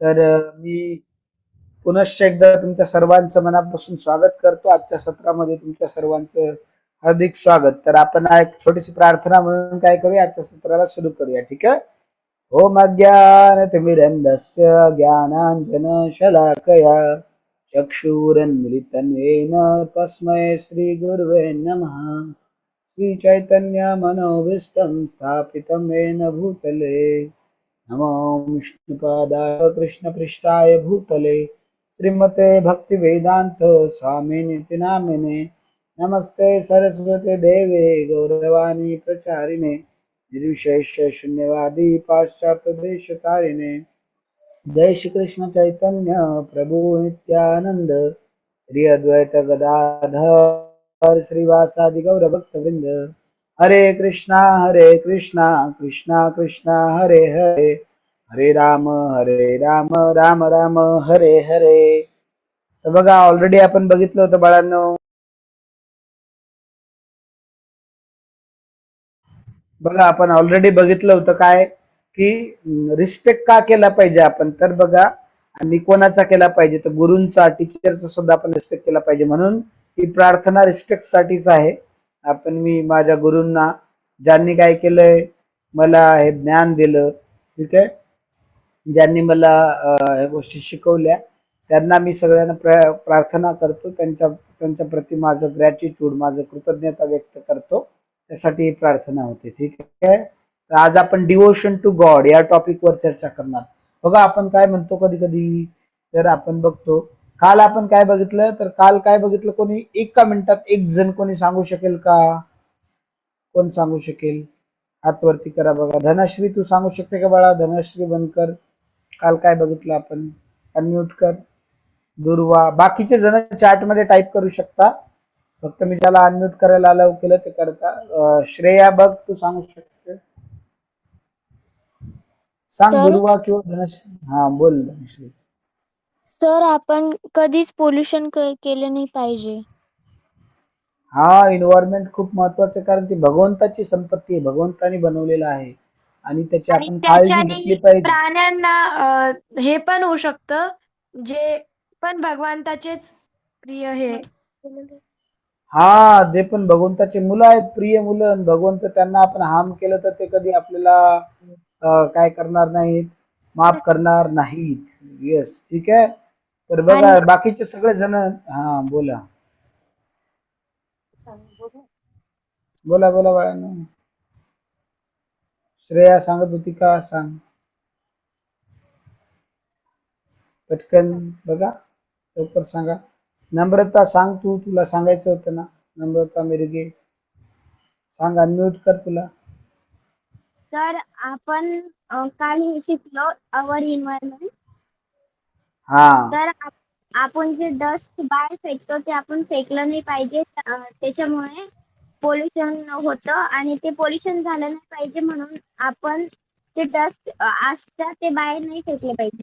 तर मी पुनश्च एकदा तुमच्या सर्वांचं मनापासून स्वागत करतो. आजच्या सत्रामध्ये तुमच्या सर्वांचं हार्दिक स्वागत. तर आपण एक छोटीशी प्रार्थना म्हणून काय करूया, आजच्या सत्राला सुरू करूया. ठीक आहे. ओम अज्ञानतिमिरन्धस्य ज्ञानाञ्जनशलाकया चक्षुरुन्मिलितं येन तस्मै श्रीगुरवे नमः. श्रीचैतन्यमनोभीष्टं स्थापितं येन भूतले नमो विष्णुपादाय कृष्णपृष्ठाय भूतले श्रीमते भक्तिवेदांत स्वामिनिति नामिने नमस्ते सरस्वती देवे गौरवाणी प्रचारिणे निर्विशेष शून्यवादी पाश्चात्य देशकारिणे जय श्री कृष्ण चैतन्य प्रभु नित्यानंद श्री अद्वैत गदाधर श्रीवासादि गौर भक्तवृंद हरे कृष्णा कृष्णा कृष्णा हरे हरे हरे राम राम राम हरे हरे. तर बघा ऑलरेडी आपण बघितलं होतं बाळांनो. बघा आपण ऑलरेडी बघितलं होतं काय की रिस्पेक्ट का केला पाहिजे आपण. तर बघा आणि कोणाचा केला पाहिजे, तर गुरूंचा टीचरचा सुद्धा आपण रिस्पेक्ट केला पाहिजे. म्हणून ही प्रार्थना रिस्पेक्ट साठीच आहे. मी माझ्या गुरूंना, ज्यांनी काय केलंय, मला हे ज्ञान दिलं, ठीक आहे, ज्यांनी मला ह्या गोष्टी शिकवल्या, त्यांना मी सगळ्यांना प्रार्थना करतो. त्यांच्या प्रती माझं ग्रॅटिट्यूड, माझं कृतज्ञता व्यक्त करतो. त्यासाठी ही प्रार्थना होते. ठीक आहे. तर आज आपण डिवोशन टू गॉड या टॉपिक वर चर्चा करणार. बघा आपण काय म्हणतो कधी कधी, तर आपण बघतो काल आपण काय बघितलं, तर काल काय बघितलं, कोणी एका मिनिटात एक जण कोणी सांगू शकेल का? कोण सांगू शकेल? हात वरती करा. बघा धनश्री, तू सांगू शकते का बाळा? धनश्री बनकर, काल काय बघितलं आपण? अनम्यूट कर. दुर्वा, बाकीचे जण चॅट मध्ये टाईप करू शकता, फक्त मी त्याला अनम्यूट करायला अलाउ केलं ते करता. श्रेया बघ, तू सांगू शकते? सांग सर दुर्वा किंवा धनश्री. हा बोल धनश्री. सर आपण कधीच पोल्युशन केले नाही पाहिजे. हा, एन्व्हायरमेंट खूप महत्वाचं आहे, कारण ती भगवंताची संपत्ती आहे, भगवंतानी बनवलेलं आहे आणि त्याची आणि आपण काळजी त्याच्याने घेतली पाहिजे. प्राण्यांना हे पण होऊ शकतं, जे पण भगवंताचेच प्रिय हे. हा, जे पण भगवंताचे मुलं आहेत, प्रिय मुलं, आणि भगवंत त्यांना आपण हार्म केलं तर ते कधी आपल्याला काय करणार नाहीत, माफ करणार नाहीत. येस, ठीक आहे. तर बघा आणि बाकीचे सगळे जण, हा बोला बोला बोला बाळांनो. श्रेया सांगत होती का? सांग पटकन. बघा लवकर सांगा. नम्रता सांग, तुला सांगायचं होतं ना. नम्रता मिरगे सांग, अनम्यूट कर तुला. सर आपण काल हे शिकलो अवर इन्व्हायरमेंट. हा, तर आपण जे डस्ट बाहेर फेकतो ते आपण फेकलं नाही पाहिजे. त्याच्यामुळे पोल्युशन होतं आणि ते पोल्युशन झालं नाही पाहिजे, म्हणून आपण ते डस्ट असतं ते बाहेर नाही फेकले पाहिजे.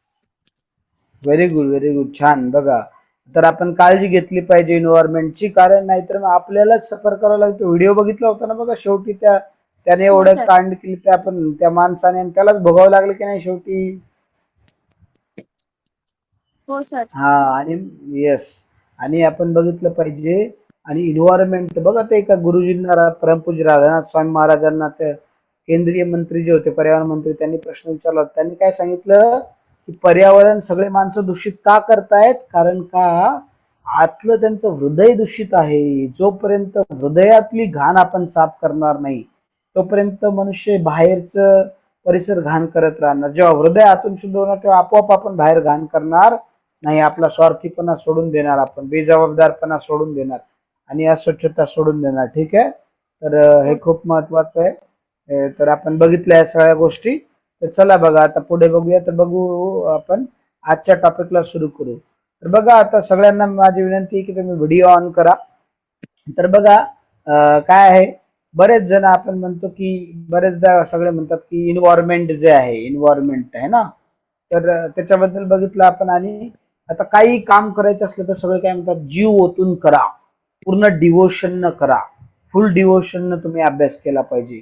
व्हेरी गुड व्हेरी गुड, छान. बघा तर आपण काळजी घेतली पाहिजे एन्व्हायरमेंटची, कारण नाहीतर मग आपल्यालाच सफर करावं लागतं. व्हिडिओ बघितला होता ना बघा, शेवटी त्याने हो एवढं सर. कांड केली, त्या आपण त्या माणसाने, आणि त्यालाच भोगावं लागलं की नाही शेवटी. हो सर. हा, आणि येस, आणि आपण बघितलं पाहिजे. आणि इन्व्हायरमेंट बघा, ते एका गुरुजींना, परमपूज्य राधानाथ स्वामी महाराजांना, ते केंद्रीय मंत्री जे होते, पर्यावरण मंत्री, त्यांनी प्रश्न विचारला होता. त्यांनी काय सांगितलं की पर्यावरण सगळे माणसं दूषित का करतायत, कारण का आतलं त्यांचं हृदय दूषित आहे. जोपर्यंत हृदयातली घाण आपण साफ करणार नाही, तोपर्यंत मनुष्य बाहेरचं परिसर घाण करत राहणार. जेव्हा हृदय आतून शुद्ध होणार, तेव्हा आपोआप आपण बाहेर घाण करणार नाही. आपला स्वार्थीपणा सोडून देणार, आपण बेजबाबदारपणा सोडून देणार, आणि अस्वच्छता सोडून देणार. ठीक आहे. तर हे हो खूप महत्वाचं आहे. तर आपण बघितल्या या सगळ्या गोष्टी. तर चला बघा आता पुढे बघूया. तर बघू आपण आजच्या टॉपिकला सुरू करू. तर बघा आता सगळ्यांना माझी विनंती आहे की तुम्ही व्हिडिओ ऑन करा. तर बघा काय आहे, बरेच जण आपण म्हणतो की, बरेचदा सगळे म्हणतात की इन्व्हायरमेंट जे आहे, इन्व्हायरमेंट आहे ना, तर त्याच्याबद्दल बघितलं आपण. आणि आता काही काम करायचं असलं तर सगळे काय म्हणतात, जीव ओतून करा, पूर्ण डिवोशन न करा. फुल डिवोशन न तुम्ही अभ्यास केला पाहिजे,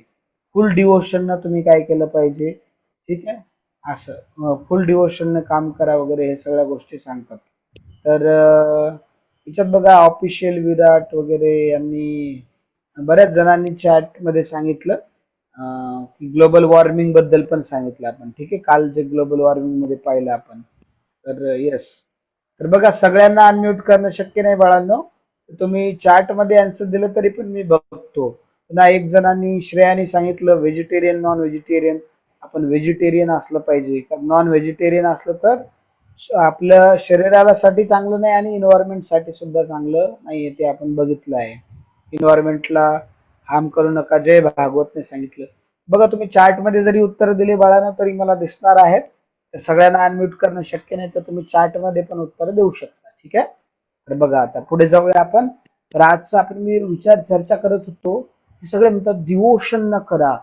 फुल डिवोशन न तुम्ही काय केलं पाहिजे. ठीक आहे. असं फुल डिवोशनने काम करा वगैरे हे सगळ्या गोष्टी सांगतात. तर याच्यात बघा ऑफिशियल विराट वगैरे यांनी बऱ्याच जणांनी चॅट मध्ये सांगितलं की ग्लोबल वॉर्मिंग बद्दल पण सांगितलं आपण. ठीक आहे, काल जे ग्लोबल वॉर्मिंग मध्ये पाहिलं आपण. तर येस, तर बघा सगळ्यांना अनम्यूट करणं शक्य नाही बाळांनो. तुम्ही चॅट मध्ये आन्सर दिलं तरी पण मी बघतो. पुन्हा एक जणांनी श्रेयाने सांगितलं व्हेजिटेरियन नॉन व्हेजिटेरियन. आपण व्हेजिटेरियन असलं पाहिजे, कारण नॉन व्हेजिटेरियन असलं तर आपल्या शरीराला साठी चांगलं नाही आणि इन्व्हायरमेंट साठी सुद्धा चांगलं नाहीये, ते आपण बघितलं आहे. इन्व्हायरमेंटला हार्म करू नका, जय भागवतने सांगितलं. बघा तुम्ही चार्ट मध्ये जरी उत्तर दिली बाळांनो तरी मला दिसणार आहेत. तर सगळ्यांना अनम्यूट करणं शक्य नाही, तर तुम्ही चार्ट मध्ये पण उत्तर देऊ शकता. ठीक आहे, तर बघा आता पुढे जाऊया आपण. तर आजचा आपण मी विचार चर्चा करत होतो की सगळे म्हणतात डिवोशन न करा,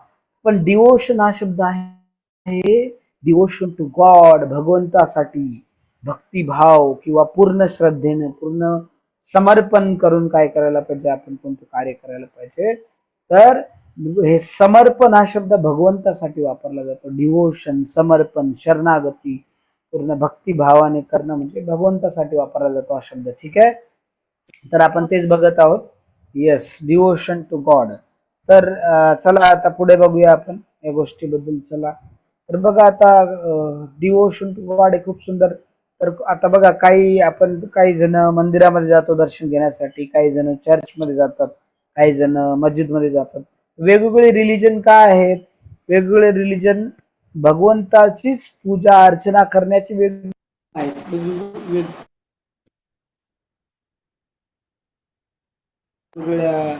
पण डिवोशन हा शब्द आहे डिवोशन टू गॉड, भगवंतासाठी भक्तिभाव किंवा पूर्ण श्रद्धेने पूर्ण समर्पण करून काय करायला पाहिजे, आपण कोणतं कार्य करायला पाहिजे. तर हे समर्पण हा शब्द भगवंतासाठी वापरला जातो. डिवोशन, समर्पण, शरणागती, पूर्ण भक्तिभावाने करणं म्हणजे भगवंतासाठी वापरला जातो हा शब्द. ठीक आहे, तर आपण तेच बघत आहोत. Yes, devotion to God. तर चला आता पुढे बघूया आपण या गोष्टीबद्दल. चला, तर बघा आता डिवोशन टू गॉड हे खूप सुंदर. तर आता बघा काही जण मंदिरामध्ये जातो दर्शन घेण्यासाठी, काही जण चर्चमध्ये जातात, काही जण मस्जिदमध्ये जातात. वेगवेगळे रिलिजन काय आहेत, वेगवेगळे रिलिजन भगवंताचीच पूजा अर्चना करण्याची वेगवेगळी आहेत. वेगवेगळ्या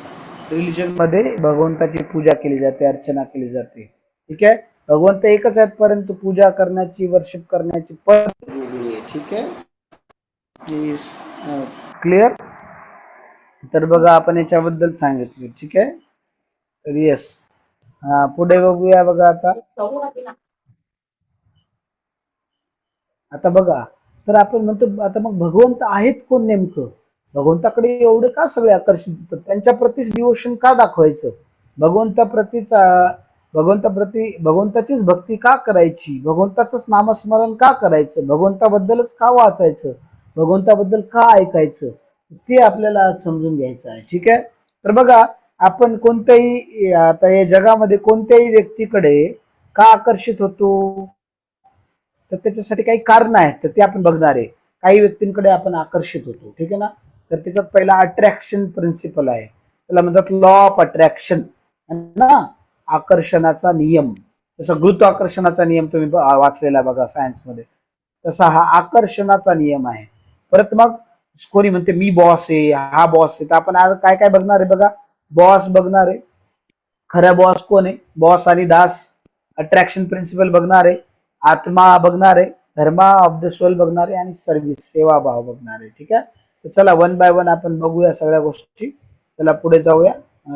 रिलिजन मध्ये भगवंताची पूजा केली जाते, अर्चना केली जाते. ठीक आहे, भगवंत एकच आहेत परंतु पूजा करण्याची, वर्शिप करण्याची पद्धत वेगळी आहे. ठीक आहे, क्लिअर. तर बघा आपण याच्याबद्दल सांगितलं. ठीक आहे, तर येस, पुढे बघूया. बघा आता बघा, तर आपण म्हणतो आता मग भगवंत आहेत कोण नेमकं, भगवंताकडे एवढे का सगळे आकर्षित होतात, त्यांच्या प्रतीच डिवोशन का दाखवायचं, भगवंताप्रतीचा भगवंताचीच भक्ती का करायची, भगवंताचंच नामस्मरण का करायचं, भगवंताबद्दलच का वाचायचं, भगवंताबद्दल का ऐकायचं, ते आपल्याला आज समजून घ्यायचं आहे. ठीक आहे, तर बघा आपण कोणत्याही आता या जगामध्ये कोणत्याही व्यक्तीकडे का आकर्षित होतो, तर त्याच्यासाठी काही कारण आहेत, तर ते आपण बघणार आहे. काही व्यक्तींकडे आपण आकर्षित होतो. ठीक आहे ना, तर त्याच्यात पहिला अट्रॅक्शन प्रिन्सिपल आहे, त्याला म्हणतात लॉ ऑफ अट्रॅक्शन ना, आकर्षणाचा नियम. जसं गुरुत्वाकर्षणाचा नियम तुम्ही वाचलेला बघा सायन्स मध्ये, तसा हा आकर्षणाचा नियम आहे. परत मग कोणी म्हणते मी बॉस आहे, हा बॉस आहे, तर आपण आज काय काय बघणार आहे बघा. बॉस बघणार आहे, खरा बॉस कोण आहे, बॉस आणि दास, अट्रॅक्शन प्रिन्सिपल बघणार आहे, आत्मा बघणार आहे, धर्मा ऑफ द सोल बघणार आहे, आणि सर्व्हिस, सेवाभाव बघणार आहे. ठीक आहे, तर चला वन बाय वन आपण बघूया सगळ्या गोष्टी. चला पुढे जाऊया.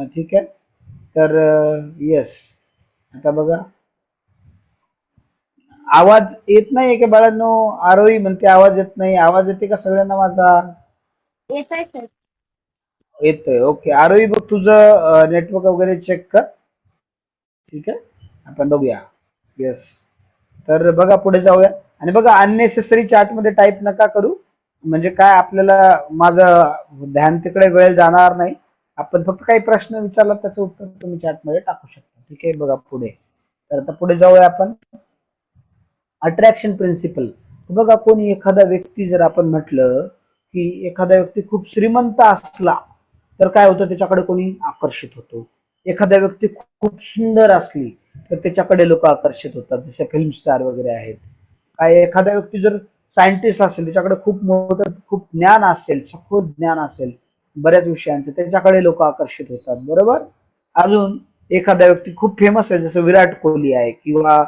ठीक आहे, तर येस, आता बघा आवाज येत नाहीये का बाळांनो, आरोही म्हणते आवाज येत नाही, आवाज येते का सगळ्यांना माझा? येतोय सर. येतोय, ओके. आरोही बघ तुझं नेटवर्क वगैरे चेक कर. ठीक आहे, आपण बघूया. येस, तर बघा पुढे जाऊया. आणि बघा अननेसेसरी चॅट मध्ये टाईप नका करू, म्हणजे काय आपल्याला माझं ध्यान तिकडे वेळ जाणार नाही. आपण फक्त काही प्रश्न विचारला त्याचं उत्तर तुम्ही चॅट मध्ये टाकू शकता. ठीक आहे, बघा पुढे. तर आता पुढे जाऊया आपण. Attraction principle. बघा कोणी एखादा व्यक्ती जर आपण म्हटलं की एखादा व्यक्ती खूप श्रीमंत असला तर काय होतं, त्याच्याकडे कोणी आकर्षित होतो. एखादा व्यक्ती खूप सुंदर असली तर त्याच्याकडे लोक आकर्षित होतात, जसे फिल्म स्टार वगैरे आहेत. काय एखादा व्यक्ती जर सायंटिस्ट असेल, त्याच्याकडे खूप मोठं खूप ज्ञान असेल, सखोल ज्ञान असेल बऱ्याच विषयांचं, त्याच्याकडे लोक आकर्षित होतात. बरोबर. अजून एखादा व्यक्ती खूप फेमस आहे, जसं विराट कोहली आहे किंवा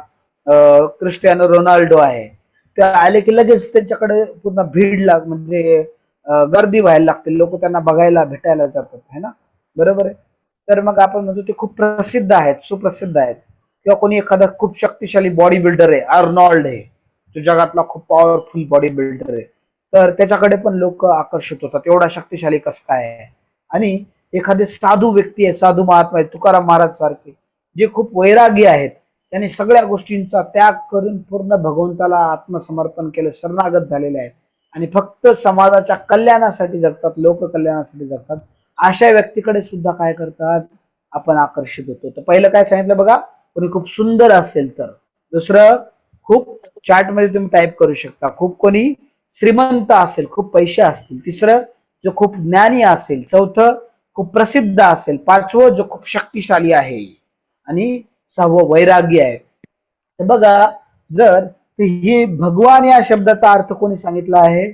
क्रिस्टियानो रोनाल्डो आहे, ते आले की लगेच त्यांच्याकडे पूर्ण भीड म्हणजे गर्दी व्हायला लागते, लोक त्यांना बघायला भेटायला जातात, है ना. बरोबर आहे. तर मग आपण म्हणतो ते खूप प्रसिद्ध आहेत, सुप्रसिद्ध आहेत. किंवा कोणी एखादा खूप शक्तिशाली बॉडी बिल्डर आहे, अर्नॉल्ड आहे, तो जगातला खूप पॉवरफुल बॉडी बिल्डर आहे, तर त्याच्याकडे पण लोक आकर्षित होतात, एवढा शक्तिशाली कसं काय आहे. आणि एखादे साधू व्यक्ती आहे, साधू महात्मा आहे, तुकाराम महाराज सारखे, जे खूप वैरागी आहेत, त्यांनी सगळ्या गोष्टींचा त्याग करून पूर्ण भगवंताला आत्मसमर्पण केलं, शरणागत झालेले आहेत आणि फक्त समाजाच्या कल्याणासाठी जगतात, लोककल्याणासाठी जगतात. अशा व्यक्तीकडे सुद्धा काय करतात, आपण आकर्षित होतो. तर पहिलं काय सांगितलं बघा, कोणी खूप सुंदर असेल तर. दुसरं, खूप चॅट मध्ये तुम्ही टाईप करू शकता, खूप कोणी श्रीमंत असेल, खूप पैसे असतील. तिसरं, जो खूप ज्ञानी असेल. चौथं, खूप प्रसिद्ध असेल. पाचवं, जो खूप शक्तिशाली आहे. आणि सहावं, वैरागी आहे. तर बघा, जर ही भगवान या शब्दाचा अर्थ कोणी सांगितला आहे,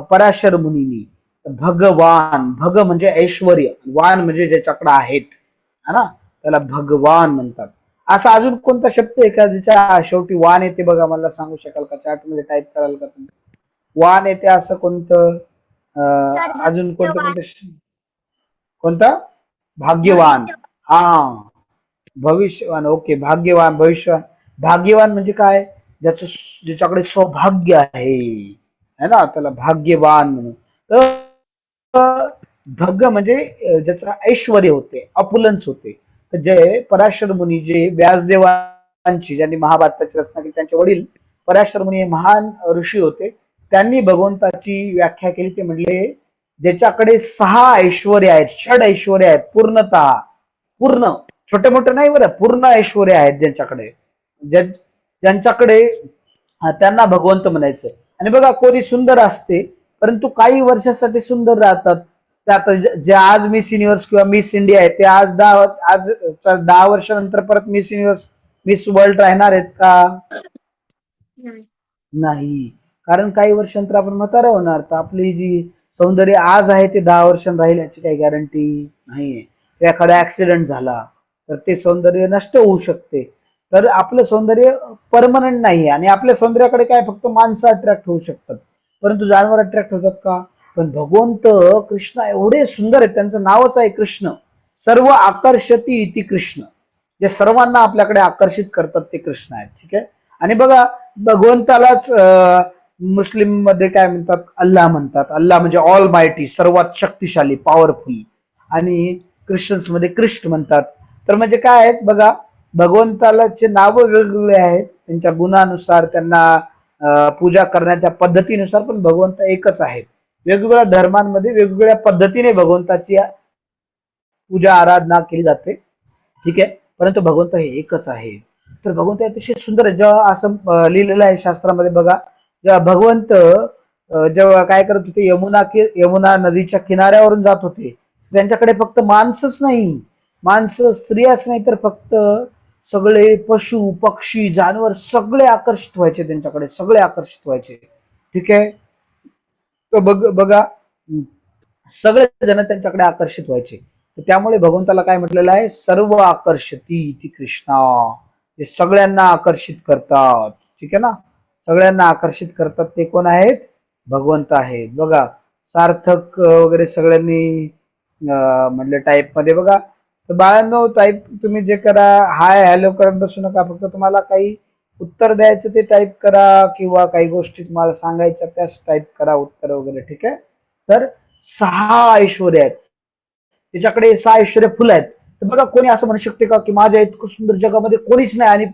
पराशर मुनींनी. भगवान, भग म्हणजे ऐश्वर, वान म्हणजे ज्याच्याकडे आहेत, है ना, त्याला भगवान म्हणतात. असा अजून कोणता शब्द आहे का ज्याच्या शेवटी वान येते? बघा, मला सांगू शकाल का? चॅट मध्ये टाईप कराल का तुम्ही? वान येते असं कोणतं? सर अजून कोणतं भाग्यवान. कोणतं? कोणता? भाग्यवान. भविष्य. हा, भविष्यवान. ओके, भाग्यवान, भविष्यवान. भाग्यवान म्हणजे काय? ज्याच्याकडे सौभाग्य आहे, है ना, त्याला भाग्यवान म्हणून. तर भग म्हणजे ज्याचं ऐश्वर होते, अपुलन्स होते. तर जे पराशर मुनी, जे व्यासदेवांची, ज्यांनी महाभारताची रचना केली, त्यांचे वडील पराशर मुनी हे महान ऋषी होते. त्यांनी भगवंताची व्याख्या केली. ते म्हणले, ज्याच्याकडे 6 ऐश्वर्य आहेत, षड ऐश्वर्य आहेत, पूर्णतः, पूर्ण, छोटे मोठे नाही बरं, पूर्ण ऐश्वर्य आहेत ज्यांच्याकडे, ज्यांच्याकडे, त्यांना भगवंत म्हणायचं. आणि बघा, कोणी सुंदर असते परंतु काही वर्षासाठी सुंदर राहतात. ते आता जे आज मिस युनिव्हर्स किंवा मिस इंडिया आहे, ते आज 10 वर्षानंतर परत मिस युनिव्हर्स, मिस वर्ल्ड राहणार आहेत का? नाही. नाही. कारण काही वर्षांतर आपण म्हातारा होणार. तर आपली जी सौंदर्य आज आहे ते 10 वर्षांत राहील याची काही गॅरंटी नाहीये. एखादा ऍक्सिडेंट झाला तर ते सौंदर्य नष्ट होऊ शकते. तर आपलं सौंदर्य परमनंट नाहीये. आणि आपल्या सौंदर्याकडे काय फक्त माणसं अट्रॅक्ट होऊ शकतात, परंतु जानवर अट्रॅक्ट होतात का? पण भगवंत कृष्ण एवढे सुंदर आहेत, त्यांचं नावच आहे कृष्ण. सर्व आकर्षती इति कृष्ण. जे सर्वांना आपल्याकडे आकर्षित करतात ते कृष्ण आहेत. ठीक आहे. आणि बघा, भगवंतालाच मुस्लिम मध्ये काय म्हणतात? अल्लाह म्हणतात. अल्लाह म्हणजे ऑल मायटी, सर्वात शक्तिशाली, पॉवरफुल. आणि ख्रिश्चन्स मध्ये कृष्ण म्हणतात. तर म्हणजे काय आहेत बघा, भगवंतालाचे नाव वेगवेगळे आहेत त्यांच्या गुणानुसार, त्यांना पूजा करण्याच्या पद्धतीनुसार, पण भगवंत एकच आहेत. वेगवेगळ्या धर्मांमध्ये वेगवेगळ्या पद्धतीने भगवंताची पूजा आराधना केली जाते. ठीक आहे. परंतु भगवंत हे एकच आहे. तर भगवंत अतिशय सुंदर आहे. जेव्हा असं लिहिलेलं आहे शास्त्रामध्ये बघा, जेव्हा भगवंत जेव्हा काय करत होते, यमुना नदीच्या किनाऱ्यावरून जात होते, त्यांच्याकडे फक्त माणसंच नाही, माणसं स्त्रियाच नाही, तर फक्त सगळे पशु पक्षी जानवर सगळे आकर्षित व्हायचे त्यांच्याकडे, सगळे आकर्षित व्हायचे. ठीक आहे. तर बघा, सगळे जण त्यांच्याकडे आकर्षित व्हायचे. तर त्यामुळे भगवंताला काय म्हटलेलं आहे, सर्व आकर्षती इति कृष्णा. ते सगळ्यांना आकर्षित करतात. ठीक आहे ना, सगळ्यांना आकर्षित करतात ते कोण आहेत? भगवंत आहेत. बघा, सार्थक वगैरे सगळ्यांनी म्हटलं टाईप मध्ये. बघा, तर बाळांनो, टाईप तुम्ही जे करा, हाय हॅलो करत बसू नका. फक्त तुम्हाला काही उत्तर द्यायचं ते टाईप करा, किंवा काही गोष्टी तुम्हाला सांगायच्या त्याच टाईप करा उत्तर वगैरे. ठीक आहे. तर 6 ऐश्वर्य आहेत, त्याच्याकडे 6 ऐश्वर्य फुल आहेत. तर बघा, कोणी असं म्हणू शकते का की माझ्या इतकं सुंदर जगामध्ये कोणीच नाही आणि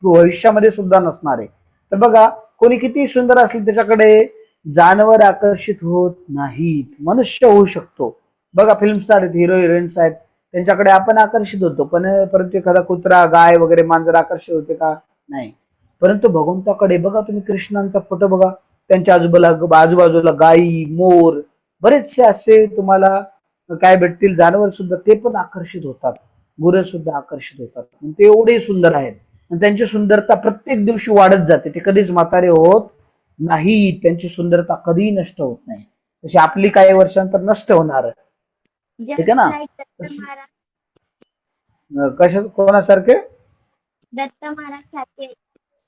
भविष्यामध्ये सुद्धा नसणार आहे? तर बघा, कोणी किती सुंदर असले त्याच्याकडे जानवर आकर्षित होत नाहीत, मनुष्य होऊ शकतो. बघा, फिल्म स्टार आहेत, हिरो हिरोईन्स आहेत, त्यांच्याकडे आपण आकर्षित होतो, पण परंतु एखादा कुत्रा, गाय वगैरे, मांजर आकर्षित होते का? नाही. परंतु भगवंताकडे बघा, तुम्ही कृष्णांचा फोटो बघा, त्यांच्या आजूबाजूला गायी, मोर, बरेचसे असे तुम्हाला काय भेटतील, जानवर सुद्धा, ते पण आकर्षित होतात, गुरं सुद्धा आकर्षित होतात. ते एवढे सुंदर आहेत आणि त्यांची सुंदरता प्रत्येक दिवशी वाढत जाते. ते कधीच म्हातारे होत नाही, त्यांची सुंदरता कधीही नष्ट होत नाही. तशी आपली काही वर्षांतर नष्ट होणार. ठीक आहे जस्ट ना. लाईक दत्त महाराज. कशा कोणासारखे? दत्त महाराज सारखे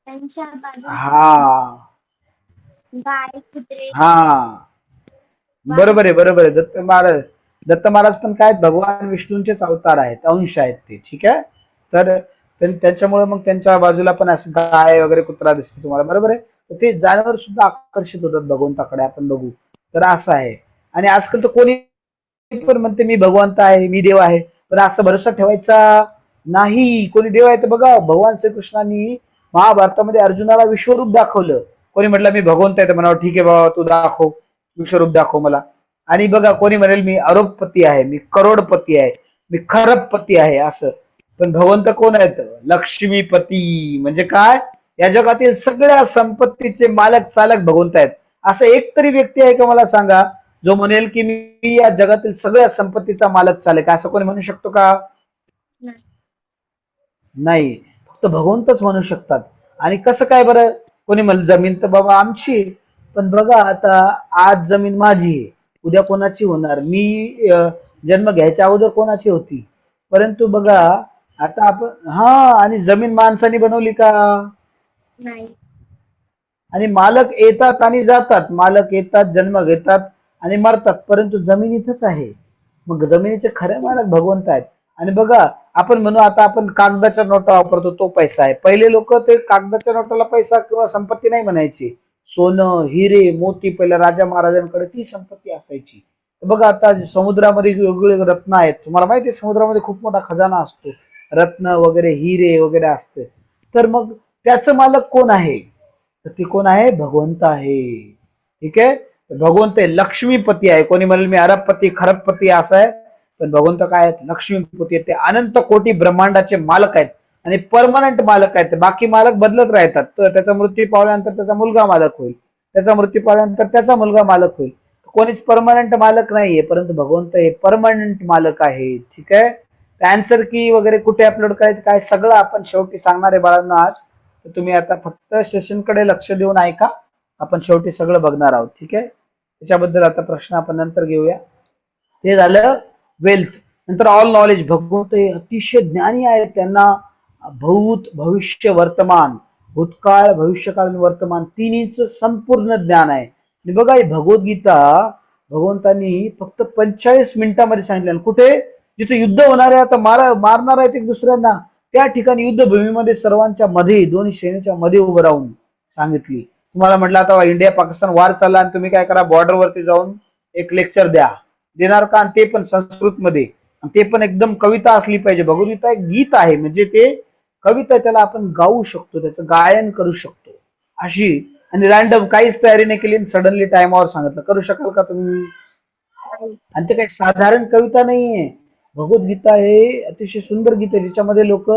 त्यांच्या बाजूला हा गाय, कुत्रे, हा, बरोबर आहे, बरोबर आहे. दत्त महाराज पण काय, भगवान विष्णूंचेच अवतार आहेत, अंश आहेत ते. ठीक आहे. तर त्याच्यामुळे मग त्यांच्या बाजूला पण असं गाय वगैरे, कुत्रा दिसतो तुम्हाला, बरोबर आहे. तर ते जानवर सुद्धा आकर्षित होतात भगवंताकडे, आपण बघू. तर असं आहे. आणि आजकाल तर कोणी पण म्हणते मी भगवंत आहे, मी देव आहे, पण असं भरोसा ठेवायचा नाही, कोणी देव आहे तर बघा, भगवान श्रीकृष्णांनी महाभारतामध्ये अर्जुनाला विश्वरूप दाखवलं. कोणी म्हटलं मी भगवंत आहे तर म्हणावं ठीक आहे बाबा, तू दाखव, विश्वरूप दाखव मला. आणि बघा, कोणी म्हणेल मी अरोडपती आहे, मी करोडपती आहे, मी खरबपती आहे, असं. पण भगवंत कोण आहेत? लक्ष्मीपती. म्हणजे काय? या जगातील सगळ्या संपत्तीचे मालक चालक भगवंत आहेत. असं एक तरी व्यक्ती आहे का मला सांगा, जो म्हणेल की मी या जगातील सगळ्या संपत्तीचा मालक चालक आहे, असं कोणी म्हणू शकतो का? नाही. नाही, फक्त भगवंतच म्हणू शकतात. आणि कसं काय बरं? कोणी म्हणलं जमीन तर बाबा आमची आहे. पण बघा आता, आज जमीन माझी आहे, उद्या कोणाची होणार? मी जन्म घ्यायच्या अगोदर कोणाची होती? परंतु बघा, आता आपण आणि जमीन माणसाने बनवली का? नाही. आणि मालक येतात आणि जातात, मालक येतात, जन्म घेतात आणि मरतात, परंतु जमीन इथंच आहे. मग जमिनीचे खरे मालक भगवंत आहेत. आणि बघा, आपण म्हणू आता आपण कागदाच्या नोटा वापरतो, तो पैसा आहे. पहिले लोक ते कागदाच्या नोटाला पैसा किंवा संपत्ती नाही म्हणायची. सोनं, हिरे, मोती पहिल्या राजा महाराजांकडे ती संपत्ती असायची. तर बघा, आता समुद्रामध्ये वेगवेगळे रत्न आहेत, तुम्हाला माहिती आहे समुद्रामध्ये खूप मोठा खजाना असतो, रत्न वगैरे, हिरे वगैरे असते. तर मग त्याचं मालक कोण आहे? तर ती कोण आहे? भगवंत आहे. ठीक आहे, भगवंत आहे, लक्ष्मीपती आहे. कोणी म्हणेल मी अरबपती खरबपती असं आहे, पण भगवंत काय आहेत? लक्ष्मीपती आहेत. ते अनंत कोटी ब्रह्मांडाचे मालक आहेत आणि परमनंट मालक आहेत. बाकी मालक बदलत राहतात. तर त्याचा मृत्यू पावल्यानंतर त्याचा मुलगा मालक होईल, त्याचा मृत्यू पावल्यानंतर त्याचा मुलगा मालक होईल. कोणीच परमनंट मालक नाहीये, परंतु भगवंत हे परमनंट मालक आहे. ठीक आहे, आन्सर की वगैरे कुठे अपलोड करायचं काय सगळं आपण शेवटी सांगणार आहे बाळांना आज. तर तुम्ही आता फक्त सेशनकडे लक्ष देऊन ऐका, आपण शेवटी सगळं बघणार आहोत. ठीक आहे, त्याच्याबद्दल आता प्रश्न आपण नंतर घेऊया. ते झालं वेल्थ. नंतर ऑल नॉलेज. भगवंत हे अतिशय ज्ञानी आहेत, त्यांना भूत भविष्य वर्तमान, भूतकाळ भविष्यकाळ आणि वर्तमान तिन्हीचं संपूर्ण ज्ञान आहे. आणि बघा, ही भगवद्गीता भगवंतांनी फक्त 45 मिनिटांमध्ये सांगितलं. कुठे? जिथे युद्ध होणार आहे, आता मारणार आहेत एक दुसऱ्यांना, त्या ठिकाणी युद्धभूमीमध्ये सर्वांच्या मध्ये, दोन्ही सेनेच्या मध्ये उभं राहून सांगितली. तुम्हाला म्हटलं आता इंडिया पाकिस्तान वार चालला आणि तुम्ही काय करा, बॉर्डरवरती जाऊन एक लेक्चर द्या, देणार का? आणि ते पण संस्कृत मध्ये, ते पण एकदम कविता असली पाहिजे. भगवद्गीता एक गीत आहे, म्हणजे ते कविता, त्याला आपण गाऊ शकतो, त्याचं गायन करू शकतो अशी. आणि रॅन्डम काहीच तयारी नाही केली, सडनली टाइमावर सांगितलं. करू शकाल का तुम्ही? आणि ते काही साधारण कविता नाहीये. भगवद्गीता हे अतिशय सुंदर गीत आहे, ज्याच्यामध्ये लोक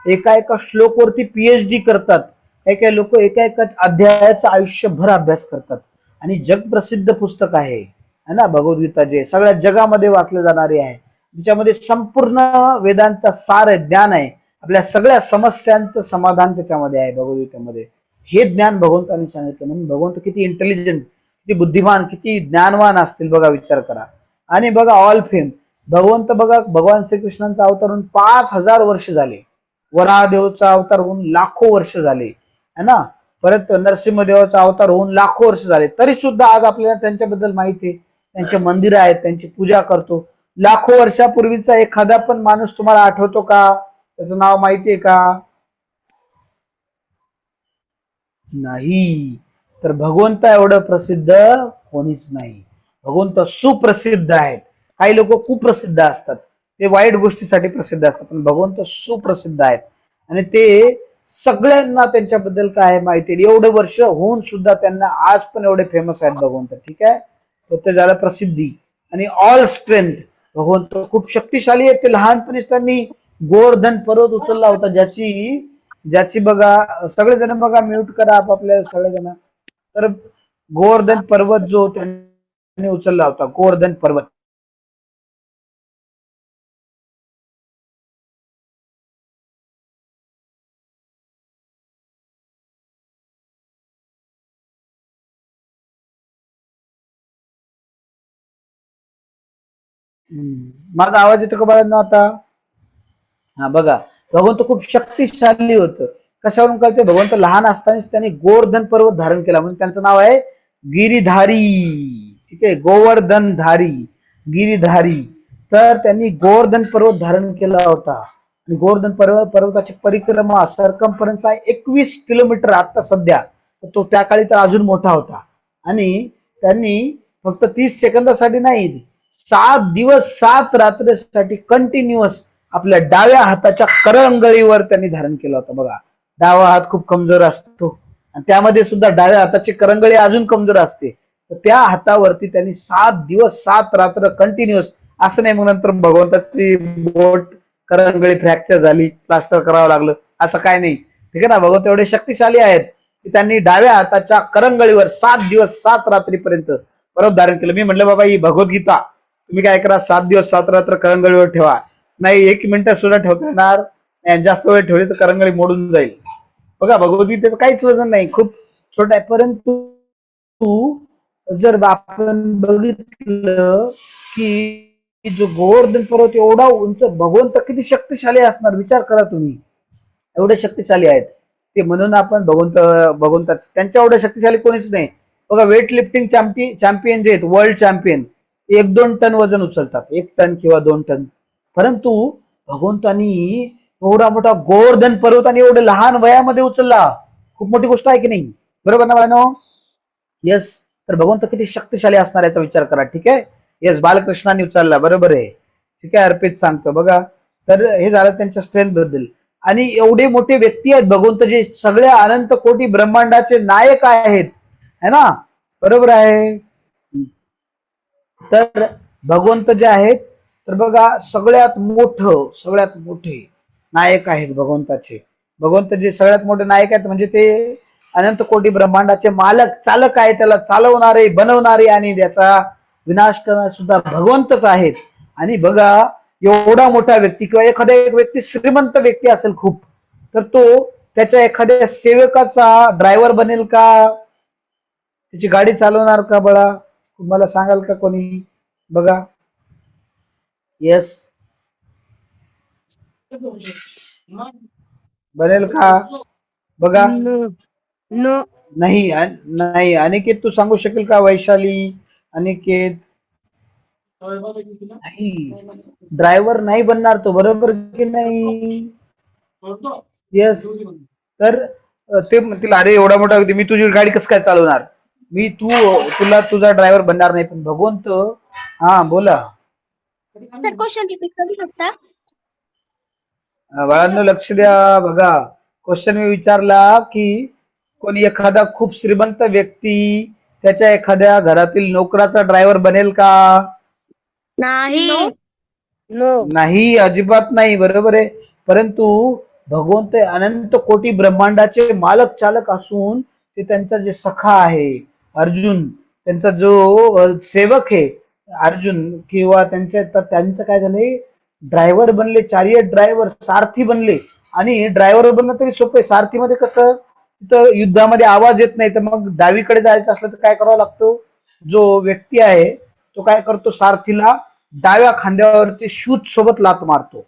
एका एका श्लोकवरती पीएचडी करतात. काही काही लोक एका एका अध्यायाचा आयुष्यभर अभ्यास करतात. आणि जगप्रसिद्ध पुस्तक आहे ना भगवद्गीता, जे सगळ्या जगामध्ये वाचले जाणारे आहे, ज्याच्यामध्ये संपूर्ण वेदांचा सार आहे, ज्ञान आहे, आपल्या सगळ्या समस्यांचं समाधान त्याच्यामध्ये आहे भगवद्गीतेमध्ये. हे ज्ञान भगवंतांनी सांगितलं. म्हणून भगवंत किती इंटेलिजंट, किती बुद्धिमान, किती ज्ञानवान असतील बघा, विचार करा. आणि बघा, ऑल फेम. भगवंत बघा, भगवान श्रीकृष्णांचा अवतार होऊन 5000 वर्ष झाले, वराहदेवचा अवतार होऊन लाखो वर्ष झाले है ना, परत नरसिंहदेवाचा अवतार होऊन लाखो वर्ष झाले, तरी सुद्धा आज आपल्याला त्यांच्याबद्दल माहिती आहे, त्यांचे मंदिर आहेत, त्यांची पूजा करतो. लाखो वर्षापूर्वीचा एखादा पण माणूस तुम्हाला आठवतो का? त्याचं नाव माहितीये का? नाही. तर भगवंत एवढं प्रसिद्ध कोणीच नाही. भगवंत सुप्रसिद्ध आहेत. काही लोक कुप्रसिद्ध असतात, ते वाईट गोष्टीसाठी प्रसिद्ध असतात, पण भगवंत सुप्रसिद्ध आहेत. आणि ते सगळ्यांना त्यांच्याबद्दल काय माहिती आहे, एवढे वर्ष होऊन सुद्धा त्यांना आज पण एवढे फेमस आहेत भगवंत. ठीक आहे, तर ते झालं प्रसिद्धी. आणि ऑल स्ट्रेंथ. भगवंत खूप शक्तिशाली आहेत. ते लहानपणीच त्यांनी गोवर्धन पर्वत उचलला होता, ज्याची ज्याची बघा, सगळेजण बघा, म्यूट करा आपापल्या सगळेजण. तर गोवर्धन पर्वत जो त्यांनी उचलला होता, गोवर्धन पर्वत. माझा आवाज येतो का बाळांनो आता? हा बघा, भगवंत खूप शक्तिशाली होतं. कशावरून कळते? भगवंत लहान असतानाच त्यांनी गोवर्धन पर्वत धारण केला, म्हणून त्यांचं नाव आहे गिरीधारी. ठीक आहे, गोवर्धनधारी, गिरीधारी. तर त्यांनी गोवर्धन पर्वत धारण केला होता. आणि गोवर्धन पर्वताची परिक्रमा सरकमफरन्स आहे 21 किलोमीटर आता सध्या. तो त्या काळी तर अजून मोठा होता. आणि त्यांनी फक्त 30 सेकंदासाठी नाही, 7 दिवस 7 रात्रीसाठी कंटिन्युअस आपल्या डाव्या हाताच्या करंगळीवर त्यांनी धारण केला होता. बघा, डावा हात खूप कमजोर असतो आणि त्यामध्ये सुद्धा डाव्या हाताची करंगळी अजून कमजोर असते. तर त्या हातावरती त्यांनी 7 दिवस 7 रात्र कंटिन्युअस, असं नाही मग नंतर भगवंताची बोट करंगळी फ्रॅक्चर झाली, प्लास्टर करावं लागलं, असं काय नाही. ठीक आहे ना. भगवंत एवढे शक्तिशाली आहेत की त्यांनी डाव्या हाताच्या करंगळीवर 7 दिवस 7 रात्रीपर्यंत बरोबर धारण केलं. मी म्हटलं बाबा ही भगवद्गीता तुम्ही काय करा, 7 दिवस 7 रात्र करंगळीवर ठेवा. नाही 1 मिनिट सुद्धा ठेवता येणार नाही, जास्त वेळ ठेवली तर करंगळी मोडून जाईल. बघा, भगवद्गीतेचं काहीच वजन नाही, खूप छोट आहे. परंतु जर आपण बघितलं की जो गोवर्धन पर्वत एवढा उंच, भगवंत किती शक्तिशाली असणार विचार करा तुम्ही. एवढे शक्तिशाली आहेत ते, म्हणून आपण भगवंत त्यांच्या एवढे शक्तिशाली कोणीच नाही. बघा, वेट लिफ्टिंग चॅम्पियन जे आहेत, वर्ल्ड चॅम्पियन, 1-2 टन वजन उचलतात, 1 टन किंवा 2 टन. परंतु भगवंतानी एवढा मोठा गोवर्धन पर्वत आणि एवढ्या लहान वयामध्ये उचलला, खूप मोठी गोष्ट आहे की नाही? बरोबर ना बाळांनो? येस. तर भगवंत किती शक्तिशाली असणार याचा विचार करा. ठीक आहे. येस, बालकृष्णाने उचलला, बरोबर आहे. ठीक आहे, अर्पित सांगतो. बघा, तर हे झालं त्यांच्या स्ट्रेंथ बद्दल. आणि एवढे मोठे व्यक्ती आहेत भगवंत, जे सगळ्या अनंत कोटी ब्रह्मांडाचे नायक आहेत, है ना? बरोबर आहे. तर भगवंत जे आहेत, तर बघा, सगळ्यात मोठे नायक आहेत भगवंताचे. भगवंत जे सगळ्यात मोठे नायक आहेत म्हणजे ते अनंत कोटी ब्रह्मांडाचे मालक, चालक आहे, त्याला चालवणारे, बनवणारे आणि त्याचा विनाश करणारे सुद्धा भगवंतच आहेत. आणि बघा, एवढा मोठा व्यक्ती किंवा एखादा एक व्यक्ती श्रीमंत व्यक्ती असेल खूप, तर तो त्याच्या एखाद्या सेवकाचा ड्रायव्हर बनेल का? त्याची गाडी चालवणार का बळा? तुम्हाला सांगाल का कोणी? बघा. येस, बनेल का? बघा. नो. नाही. अनिकेत, तू सांगू शकेल का? वैशाली, अनिकेत, नाही, ड्रायव्हर नाही बनणार तो, बरोबर की नाही? येस. तर ते म्हणतील, अरे एवढा मोठा व्यक्ती, मी तुझी गाडी कसं काय चालवणार? तुला तुझा ड्रायव्हर बनणार नाही. पण भगवंत, हा बोला. सर, क्वेश्चन रिपीट करू शकता? बाळांनो लक्ष द्या. बघा, क्वेश्चन मी विचारला की कोणी एखादा खूप श्रीमंत व्यक्ती त्याच्या एखाद्या घरातील नोकराचा ड्रायव्हर बनेल का? नाही. नाही, अजिबात नाही. बरोबर आहे. परंतु भगवंत अनंत कोटी ब्रह्मांडाचे मालक चालक असून ते त्यांचा जे सखा आहे अर्जुन, त्यांचा जो सेवक आहे अर्जुन, किंवा त्यांचं काय झालंय, ड्रायव्हर बनले, चारियट ड्रायव्हर, सारथी बनले. आणि ड्रायव्हर बनणं तरी सोपं आहे, सारथीमध्ये कसं, तिथं युद्धामध्ये आवाज येत नाही, तर मग डावीकडे जायचं असलं तर काय करावं लागतो? जो व्यक्ती आहे तो काय करतो, सारथीला डाव्या खांद्यावरती शूज सोबत लात मारतो,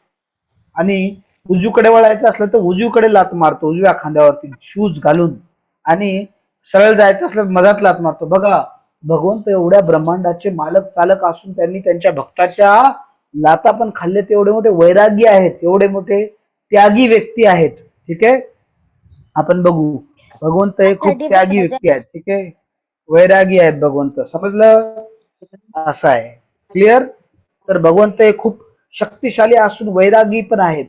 आणि उजवीकडे वळायचं असलं तर उजवीकडे लात मारतो, उजव्या खांद्यावरती शूज घालून. आणि सरळ जायचं असलं तर मधात लात मारतो. बघा, भगवंत एवढ्या ब्रह्मांडाचे मालक चालक असून त्यांनी त्यांच्या भक्ताच्या लाता पण खाल्ले. ते एवढे मोठे वैरागी आहेत, एवढे मोठे त्यागी व्यक्ती आहेत. ठीक आहे, आपण बघू, भगवंत हे खूप त्यागी व्यक्ती आहेत. ठीक आहे, वैरागी आहेत भगवंत, समजलं? असं आहे. क्लिअर? तर भगवंत हे खूप शक्तिशाली असून वैरागी पण आहेत.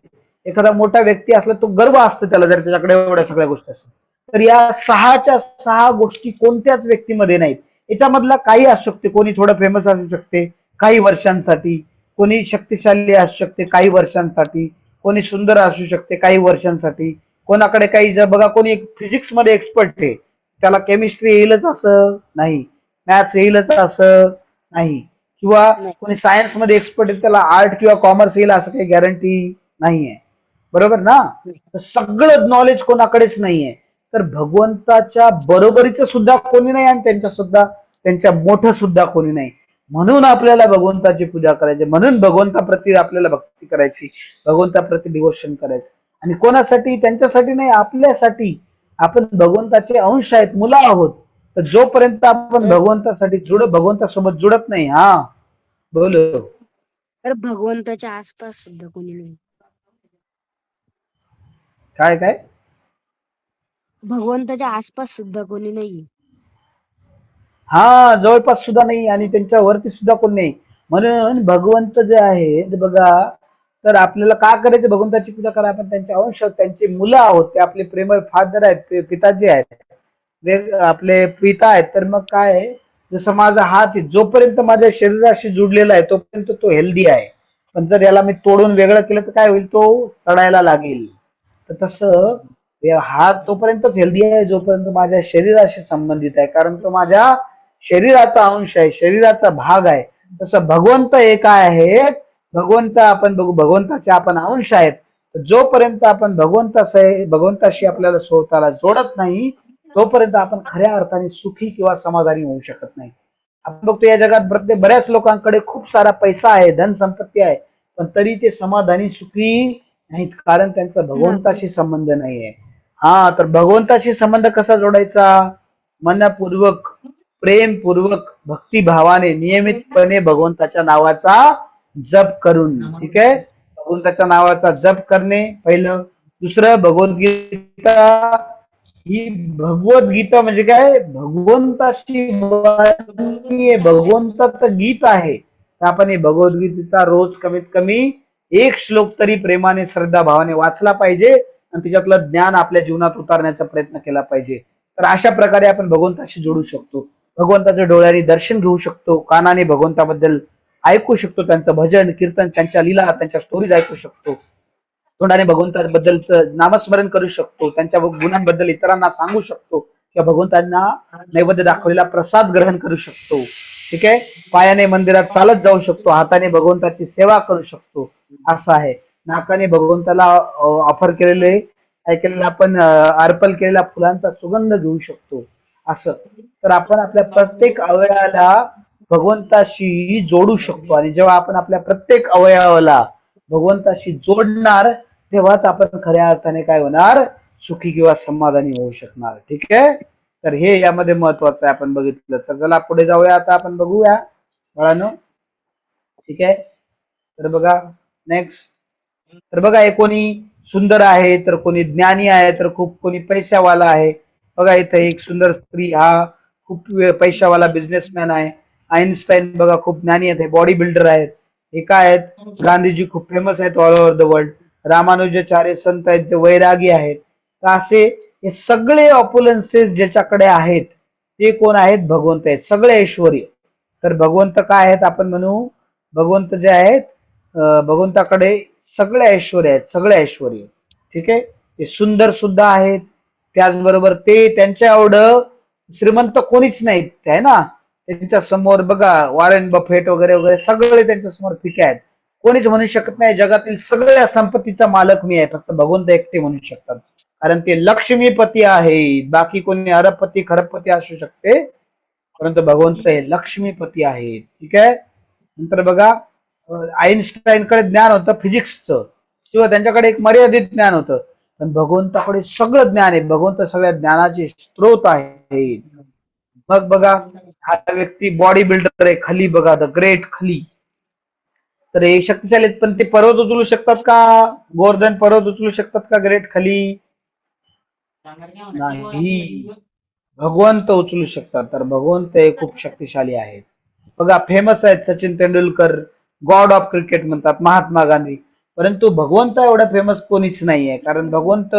एखादा मोठा व्यक्ती असला तो गर्व असतो त्याला, जर त्याच्याकडे एवढ्या सगळ्या गोष्टी असतात. तर या 6च्या 6 गोष्टी कोणत्याच व्यक्तीमध्ये नाहीत. याच्यामधला काही असू शकते, कोणी थोडं फेमस असू शकते काही वर्षांसाठी, कोणी शक्तिशाली असू शकते काही वर्षांसाठी, कोणी सुंदर असू शकते काही वर्षांसाठी, कोणाकडे काही, जर बघा, कोणी फिजिक्स मध्ये एक्सपर्ट आहे, त्याला केमिस्ट्री येईलच असं नाही, मॅथ्स येईलच असं नाही, किंवा कोणी सायन्स मध्ये एक्सपर्ट आहे त्याला आर्ट किंवा कॉमर्स येईल असं काही गॅरंटी नाहीये. बरोबर ना? तर सगळं नॉलेज कोणाकडेच नाहीये. तर भगवंताच्या बरोबरीचं सुद्धा कोणी नाही आणि त्यांच्या मोठं सुद्धा कोणी नाही. म्हणून आपल्याला भगवंताची पूजा करायची, म्हणून भगवंताप्रती आपल्याला भक्ती करायची, भगवंताप्रती डिवोशन करायचं. आणि कोणासाठी? त्यांच्यासाठी नाही, आपल्यासाठी. आपण भगवंताचे अंश आहेत, मुलं आहोत. तर जोपर्यंत आपण भगवंतासोबत जुडत नाही, हा बोलो, तर भगवंताच्या आसपास सुद्धा कोणी नाही. काय भगवंताच्या आसपास सुद्धा कोणी नाही. हा, जवळपास सुद्धा नाही आणि त्यांच्या वरती सुद्धा कोण नाही. म्हणून भगवंत जे आहे, बघा, तर आपल्याला का करायचं, भगवंताची पूजा करा, आपण त्यांचे अंश आहोत, त्यांचे मुलं आहोत, ते आपले प्रेमळ फादर आहेत, पिताजी आहेत, आपले पिता आहेत. तर मग काय आहे, जसं माझा हात आहे, जोपर्यंत माझ्या शरीराशी जुडलेला आहे तोपर्यंत तो हेल्दी आहे, पण जर याला मी तोडून वेगळं केलं तर काय होईल, तो सडायला लागेल. तर तसं हात तोपर्यंतच हेल्दी आहे जोपर्यंत माझ्या शरीराशी संबंधित आहे, कारण तो माझ्या शरीराचा अंश आहे, शरीराचा भाग आहे. तसं भगवंत एक आहे, भगवंत आपण बघू, भगवंताचे आपण अंश आहेत. जोपर्यंत आपण भगवंताशी आपल्याला स्वतःला जोडत नाही तोपर्यंत आपण खऱ्या अर्थाने सुखी किंवा समाधानी होऊ शकत नाही. आपण बघतो या जगात बऱ्याच लोकांकडे खूप सारा पैसा आहे, धन संपत्ती आहे, पण तरी ते समाधानी सुखी नाहीत, कारण त्यांचा भगवंताशी संबंध नाहीये. हा, तर भगवंताशी संबंध कसा जोडायचा, मनपूर्वक, प्रेमपूर्वक, भक्तिभावाने, नियमितपणे भगवंताच्या नावाचा जप करून. ठीक आहे, भगवंताच्या नावाचा जप करणे पहिलं. दुसरं, भगवद्गीता, ही भगवद्गीता म्हणजे काय, भगवंताची भगवंताचं गीत आहे. तर आपण हे भगवद्गीतेचा रोज कमीत कमी एक श्लोक तरी प्रेमाने, श्रद्धा भावाने वाचला पाहिजे आणि त्याच्यातलं ज्ञान आपल्या जीवनात उतारण्याचा प्रयत्न केला पाहिजे. तर अशा प्रकारे आपण भगवंताशी जोडू शकतो. भगवंताच्या डोळ्यांनी दर्शन घेऊ शकतो, कानाने भगवंताबद्दल ऐकू शकतो, त्यांचं भजन कीर्तन, त्यांच्या लीला, त्यांच्या स्टोरीज ऐकू शकतो, तोंडाने भगवंताबद्दलचं नामस्मरण करू शकतो, त्यांच्या गुणांबद्दल इतरांना सांगू शकतो, किंवा भगवंतांना नैवेद्य दाखवलेला प्रसाद ग्रहण करू शकतो. ठीक आहे, पायाने मंदिरात चालत जाऊ शकतो, हाताने भगवंताची सेवा करू शकतो. असं आहे, नाकाने भगवंताला ऑफर केलेले, काय केलेलं आपण, अर्पण केलेल्या फुलांचा सुगंध घेऊ शकतो. असं, तर आपण आपल्या प्रत्येक अवयवाला भगवंताशी जोडू शकतो, आणि जेव्हा आपण आपल्या प्रत्येक अवयवाला भगवंताशी जोडणार तेव्हाच आपण खऱ्या अर्थाने काय होणार, सुखी किंवा समाधानी होऊ शकणार. ठीक आहे, तर हे यामध्ये महत्वाचं आहे, आपण बघितलं. तर चला पुढे जाऊया, आता आपण बघूया बाळांनो. ठीक आहे, तर बघा नेक्स्ट. तर बघा, हे कोणी सुंदर आहे, तर कोणी ज्ञानी आहे, तर खूप कोणी पैशावाला आहे. बघा इथे एक सुंदर स्त्री, हा खूप पैशावाला बिझनेसमॅन आहे. आईन्स्टाईन बघा खूप ज्ञानी आहेत, बॉडी बिल्डर आहेत. हे काय आहेत, गांधीजी खूप फेमस आहेत all over the world. Ramanujacharya संत आहेत, जे वैरागी आहेत. तर असे हे सगळे ऑपुलन्सेस ज्याच्याकडे आहेत ते कोण आहेत, भगवंत आहेत, सगळे ऐश्वर्य. तर भगवंत काय आहेत, आपण म्हणू भगवंत जे आहेत, भगवंताकडे सगळे ऐश्वर्य आहेत, सगळे ऐश्वर्य. ठीक आहे, ते सुंदर सुद्धा आहेत, त्याचबरोबर ते त्यांच्या एवढं श्रीमंत कोणीच नाहीत, आहे ना. त्यांच्या समोर बघा वॉरेन बफेट वगैरे वगैरे सगळे त्यांच्या समोर फिके आहेत. कोणीच म्हणू शकत नाही जगातील सगळ्या संपत्तीचा मालक मी आहे, फक्त भगवंत एकटे म्हणू शकतात, कारण ते लक्ष्मीपती आहे. बाकी कोणी अरबपती खरबपती असू शकते, परंतु भगवंत हे लक्ष्मीपती आहेत. ठीक आहे, नंतर बघा, आईन्स्टाईनकडे ज्ञान होतं फिजिक्सचं, किंवा त्यांच्याकडे एक मर्यादित ज्ञान होतं, पण भगवंताकडे सगळं ज्ञान आहे. भगवंत सगळ्या ज्ञानाचे स्त्रोत आहे. मग बघा, हा व्यक्ती बॉडी बिल्डर आहे, खली बघा, द ग्रेट खली. तर हे शक्तिशाली आहेत, पण ते पर्वत उचलू शकतात का, गोवर्धन पर्वत उचलू शकतात का ग्रेट खली, नाही, भगवंत उचलू शकतात. तर भगवंत हे खूप शक्तिशाली आहेत. बघा फेमस आहेत Sachin Tendulkar, God of cricket म्हणतात, महात्मा गांधी. परंतु भगवंत एवढा फेमस कोणीच नाहीये, कारण भगवंत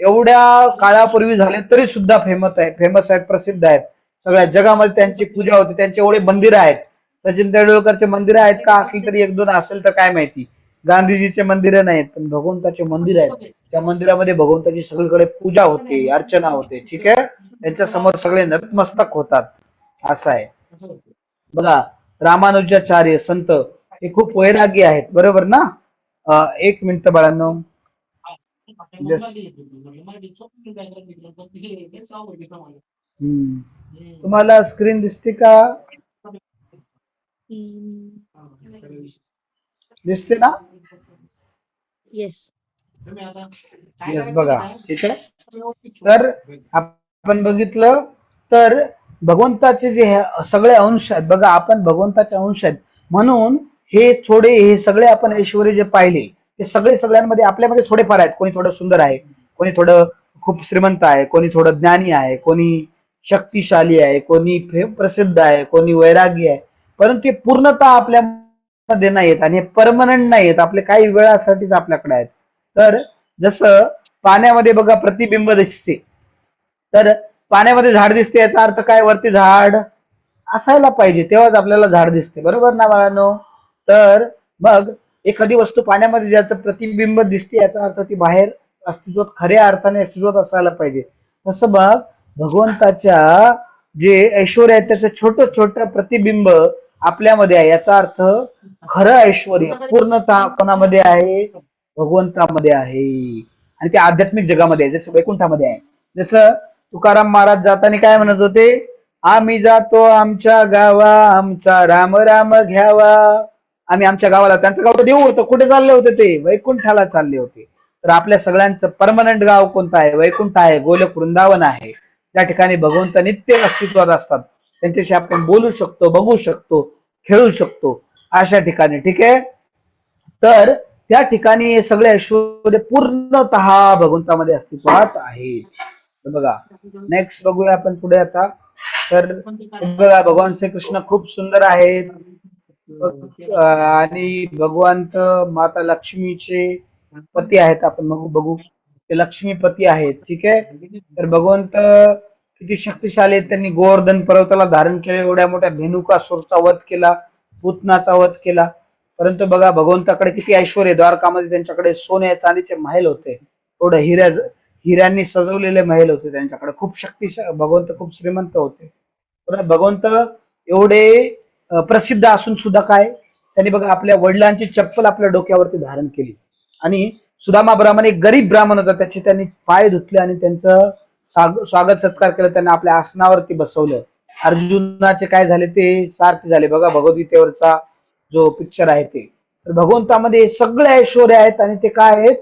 एवढ्या काळापूर्वी झाले तरी सुद्धा फेमस आहेत, प्रसिद्ध आहेत. सगळ्या जगामध्ये त्यांची पूजा होते, त्यांचे एवढे मंदिर आहेत. सचिन तेंडुलकरचे मंदिर आहेत का, असली तरी एक दोन असेल तर काय माहिती. गांधीजीचे मंदिर नाहीत, पण भगवंताचे मंदिर आहेत. त्या मंदिरामध्ये भगवंताची सगळीकडे पूजा होते, अर्चना होते. ठीक आहे, त्यांच्या समोर सगळे नतमस्तक होतात. असं आहे. बघा, रामानुजाचार्य संत हे खूप वैरागी आहेत, बरोबर ना. एक मिनिट बाळांनो, तुम्हाला स्क्रीन दिसते का, दिसते ना. येस. येस, बघा. ठीक आहे, तर आपण बघितलं तर भगवंताचे जे सगळे अंश आहेत, बघा आपण भगवंताचे अंश आहेत, म्हणून हे सगळे आपण ऐश्वर्य जे पाहिले ते सगळे सगळ्यांमध्ये आपल्यामध्ये थोडेफार आहेत. कोणी थोडं सुंदर आहे, कोणी थोडं खूप श्रीमंत आहे, कोणी थोडं ज्ञानी आहे, कोणी शक्तिशाली आहे, कोणी प्रसिद्ध आहे, कोणी वैरागी आहे, परंतु ते पूर्णतः आपल्या मध्ये नाहीत आणि हे परमनंट नाहीत, आपले काही वेळासाठीच आपल्याकडे आहेत. तर जसं पाण्यामध्ये बघा प्रतिबिंब दिसते, तर पाण्यामध्ये झाड दिसते याचा अर्थ काय, वरती झाड असायला पाहिजे तेव्हाच आपल्याला झाड दिसते, बरोबर ना बाळांनो. तर मग एखादी वस्तू पाण्यामध्ये ज्याचं प्रतिबिंब दिसते याचा अर्थ ती बाहेर अस्तित्वात, खऱ्या अर्थाने अस्तित्वात असायला पाहिजे. तसं मग भगवंताच्या जे ऐश्वर आहे त्याचं छोटं छोटं प्रतिबिंब आपल्यामध्ये आहे, याचा अर्थ खरं ऐश्वर पूर्णतः कोणामध्ये आहे, भगवंतामध्ये आहे. आणि ते आध्यात्मिक जगामध्ये आहे, जसं वैकुंठामध्ये आहे. जसं तुकाराम महाराज जाताना काय म्हणत होते, आम्ही जातो आमच्या गावा, आमचा राम राम घ्यावा. आम्ही आमच्या गावाला, त्यांचं गाव तर देऊ होतं, कुठे चालले होते ते, वैकुंठाला चालले होते. तर आपल्या सगळ्यांचं परमनंट गाव कोणतं आहे, वैकुंठ आहे, गोलोक वृंदावन आहे. त्या ठिकाणी भगवंत नित्य अस्तित्वात असतात, त्यांच्याशी आपण बोलू शकतो, बघू शकतो, खेळू शकतो, अशा ठिकाणी. ठीक आहे. तर त्या ठिकाणी हे सगळे ऐश्वर्य पूर्णतः भगवंतामध्ये अस्तित्वात आहे. बघा नेक्स्ट बघूया आपण पुढे आता. तर बघा भगवान श्रीकृष्ण खूप सुंदर आहेत आणि भगवंत माता लक्ष्मीचे पती आहेत. आपण बघू ते लक्ष्मीपती आहेत. ठीक आहे. तर भगवंत किती शक्तिशाली आहेत, त्यांनी गोवर्धन पर्वताला धारण केले, एवढ्या मोठ्या धेनुकासुरचा वध केला, पुतनाचा वध केला. परंतु बघा भगवंताकडे किती ऐश्वर आहे, द्वारकामध्ये त्यांच्याकडे सोने चांदीचे महल होते, थोडं हिऱ्यांनी सजवलेले महल होते त्यांच्याकडे, खूप शक्तिशाली, भगवंत खूप श्रीमंत होते. तर भगवंत एवढे प्रसिद्ध असून सुद्धा काय, त्यांनी बघा आपल्या वडिलांची चप्पल आपल्या डोक्यावरती धारण केली. आणि सुदामा ब्राह्मण एक गरीब ब्राह्मण होता, त्याचे त्यांनी पाय धुतले आणि त्यांचं स्वागत सत्कार केलं, त्यांना आपल्या आसनावरती बसवलं. अर्जुनाचे काय झाले, ते सारथी झाले. बघा भगवद्गीतेवरचा जो पिक्चर आहे ते. तर भगवंतामध्ये सगळे ऐश्वर्य आहेत आणि ते काय आहेत,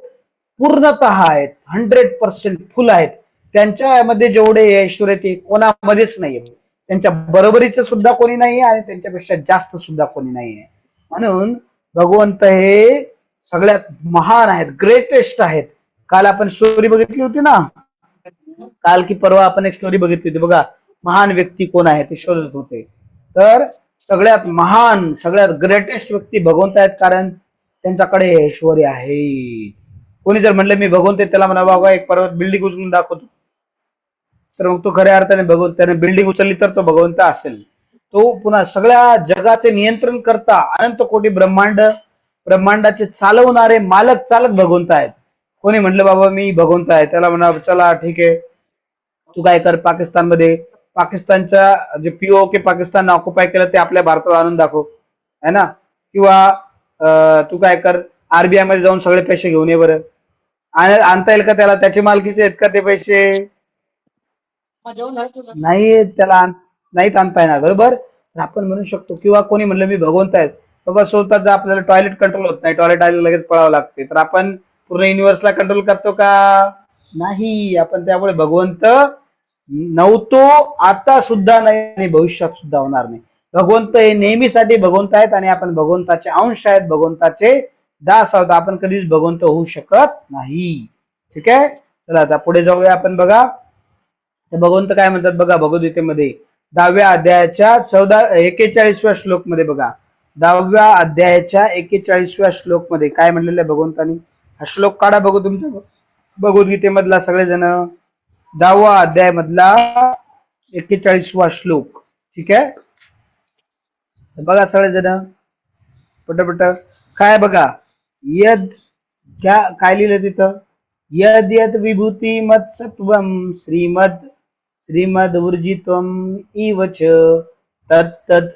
पूर्णतः आहेत, 100% फुल आहेत. त्यांच्यामध्ये जेवढे ऐश्वर्य ते कोणामध्येच नाहीये, त्यांच्या बरोबरीचं सुद्धा कोणी नाहीये आणि त्यांच्यापेक्षा जास्त सुद्धा कोणी नाहीये. म्हणून भगवंत हे सगळ्यात महान आहेत, ग्रेटेस्ट आहेत. काल आपण स्टोरी बघितली होती ना, काल की परवा आपण एक स्टोरी बघितली होती बघा, महान व्यक्ती कोण आहे ते शोधत होते. तर सगळ्यात महान, सगळ्यात ग्रेटेस्ट व्यक्ती भगवंत आहेत, कारण त्यांच्याकडे ऐश्वर्य आहे. कोणी जर म्हणलं मी भगवंत आहे, त्याला म्हणा बाबा एक पर्वत बिल्डिंग उचलून दाखवतो, तर मग तो खऱ्या अर्थाने भगवंत, त्याने बिल्डिंग उचलली तर तो भगवंत असेल. तो पुन्हा सगळ्या जगाचे नियंत्रण करता, अनंत कोटी ब्रह्मांडाचे चालवणारे मालक चालक भगवंत आहेत. कोणी म्हटलं बाबा मी भगवंत आहे, त्याला म्हणा चला ठीक आहे, तू काय कर, पाकिस्तानमध्ये पाकिस्तानच्या जे पीओके पाकिस्तान ऑक्युपाय केलं ते आपल्या भारतात आणून दाखव, है ना. किंवा तू काय कर, आरबीआय मध्ये जाऊन सगळे पैसे घेऊन ये बरं. आणता येईल का त्याला, त्याचे मालकीचे आहेत का ते पैसे, नाही, त्याला नाहीत आणता येणार, बरोबर. आपण म्हणू शकतो. किंवा कोणी म्हणलं मी भगवंत आहे, बाबा स्वतःच आपल्याला टॉयलेट कंट्रोल होत नाही, टॉयलेट आले लगेच पळावं लागते, तर आपण पूर्ण युनिव्हर्सला कंट्रोल करतो का, नाही. आपण त्यामुळे भगवंत नव्हतो, आता सुद्धा नाही आणि भविष्यात सुद्धा होणार नाही. भगवंत हे नेहमीसाठी भगवंत आहेत आणि आपण भगवंताचे अंश आहेत, भगवंताचे दास आहोत. आपण कधीच भगवंत होऊ शकत नाही. ठीक आहे. चला आता पुढे जाऊया आपण. बघा भगवंत काय म्हणतात बघा भगवद्गीतेमध्ये 10व्या अध्यायाच्या 41व्या श्लोक मध्ये बघा, 10व्या अध्यायाच्या 41व्या श्लोक मध्ये काय म्हणलेलं आहे भगवंतानी. हा श्लोक काढा बघू तुमच्या भगवद्गीतेमधला सगळेजण, 10वा अध्याय मधला 41वा श्लोक. ठीक आहे. बघा सगळेजण पटपट काय बघा, यद काय लिहिलं तिथं, यद यद विभूती मत्सत्वम श्रीमद ऊर्जित्वम इवच तत्तद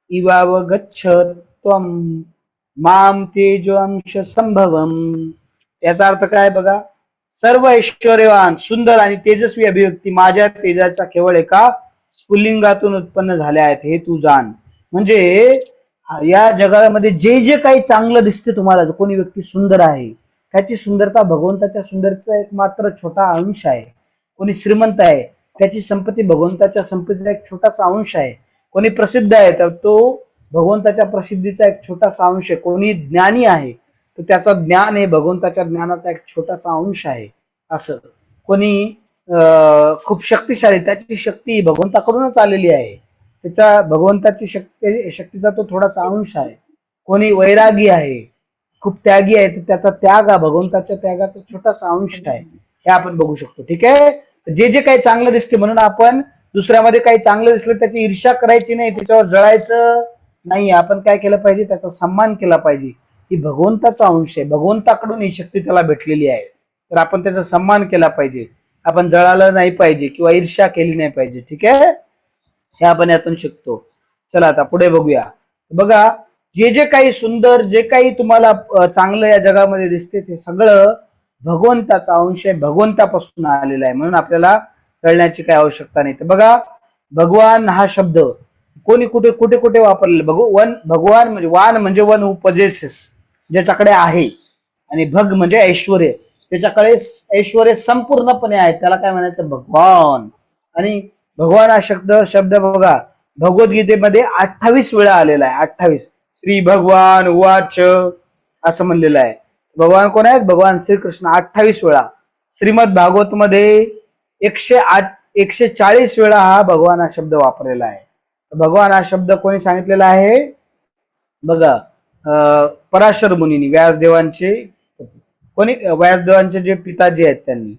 इवावगच्छ त्वम माम तेजो अंश संभवम. याचा अर्थ काय बघा, सर्व ऐश्वर्यवान, सुंदर आणि तेजस्वी अभिव्यक्ती माझ्या तेजाच्या केवळ एका स्फुल्लिंगातून उत्पन्न झाल्या आहेत, हे तू जाण. म्हणजे या जगामध्ये जे जे काही चांगलं दिसते तुम्हाला, कोणी व्यक्ती सुंदर आहे, त्याची सुंदरता भगवंताच्या सुंदरतेचा एक मात्र छोटा अंश आहे. कोणी श्रीमंत आहे, त्याची संपत्ती भगवंताच्या संपत्तीचा एक छोटासा अंश आहे. कोणी प्रसिद्ध आहे तर तो भगवंताच्या प्रसिद्धीचा एक छोटासा अंश आहे. कोणी ज्ञानी आहे तर त्याचं ज्ञान हे भगवंताच्या ज्ञानाचा एक छोटासा अंश आहे. असं कोणी खूप शक्तिशाली, त्याची शक्ती भगवंताकडूनच आलेली आहे. त्याचा भगवंताची शक्तीचा तो थोडासा अंश आहे. कोणी वैरागी आहे, खूप त्यागी आहे, तर त्याचा त्याग हा भगवंताच्या त्यागाचा छोटासा अंश आहे, हे आपण बघू शकतो. ठीक आहे. जे जे काही चांगलं दिसते म्हणून आपण दुसऱ्यामध्ये काही चांगलं दिसलं त्याची ईर्ष्या करायची नाही, त्याच्यावर जळायचं नाही. आपण काय केलं पाहिजे, त्याचा सन्मान केला पाहिजे. ही भगवंताचा अंश आहे, भगवंताकडून ही शक्ती त्याला भेटलेली आहे, तर आपण त्याचा सन्मान केला पाहिजे. आपण जळालं नाही पाहिजे किंवा ईर्ष्या केली नाही पाहिजे. ठीक आहे. हे आपण यातून शिकतो. चला आता पुढे बघूया. बघा, जे जे काही सुंदर, जे काही तुम्हाला चांगलं या जगामध्ये दिसते ते सगळं भगवंताचा अंश आहे, भगवंतापासून आलेला आहे, म्हणून आपल्याला कळण्याची काही आवश्यकता नाही. तर बघा, भगवान हा शब्द कोणी कुठे कुठे कुठे वापरलेला. भगवान म्हणजे वान म्हणजे वन हू पजेसेस, ज्याच्याकडे आहे, आणि भग म्हणजे ऐश्वर, त्याच्याकडे ऐश्वर संपूर्णपणे आहे, त्याला काय म्हणायचं, भगवान. आणि भगवान हा शब्द बघा भगवद्गीतेमध्ये 28 वेळा आलेला आहे. 28. श्री भगवान उवाच असं म्हणलेलं आहे. भगवान कोण आहेत, भगवान श्रीकृष्ण 28 वेळा. श्रीमद भागवत मध्ये 140 वेळा हा भगवान हा शब्द वापरलेला आहे. भगवान हा शब्द कोणी सांगितलेला आहे, बघा, पराशर मुनींनी, व्यासदेवांचे जे पिताजी आहेत त्यांनी.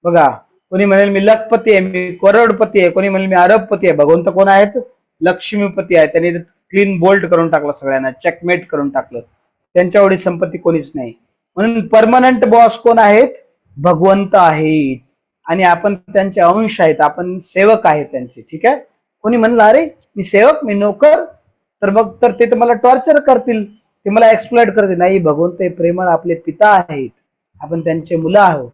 बघा, कोणी म्हणेल मी लखपती आहे, मी करोडपती आहे, कोणी म्हणेल मी अरबपती आहे. भगवंत कोण आहेत, लक्ष्मीपती आहे. त्यांनी क्लीन बोल्ट करून टाकलं, सगळ्यांना चेकमेट करून टाकलं. त्यांच्या एवढी संपत्ती कोणीच नाही. म्हणून परमनंट बॉस कोण आहेत, भगवंत आहेत, आणि आपण त्यांचे अंश आहेत, आपण सेवक आहेत त्यांचे. ठीक आहे. कोणी म्हणलं अरे मी सेवक, मी नोकर, तर मग तर ते तुम्हाला टॉर्चर करतील, ते मला एक्सप्लॉइट करतील. नाही, भगवंत हे प्रेमळ आपले पिता आहेत, आपण त्यांचे मुलं आहोत.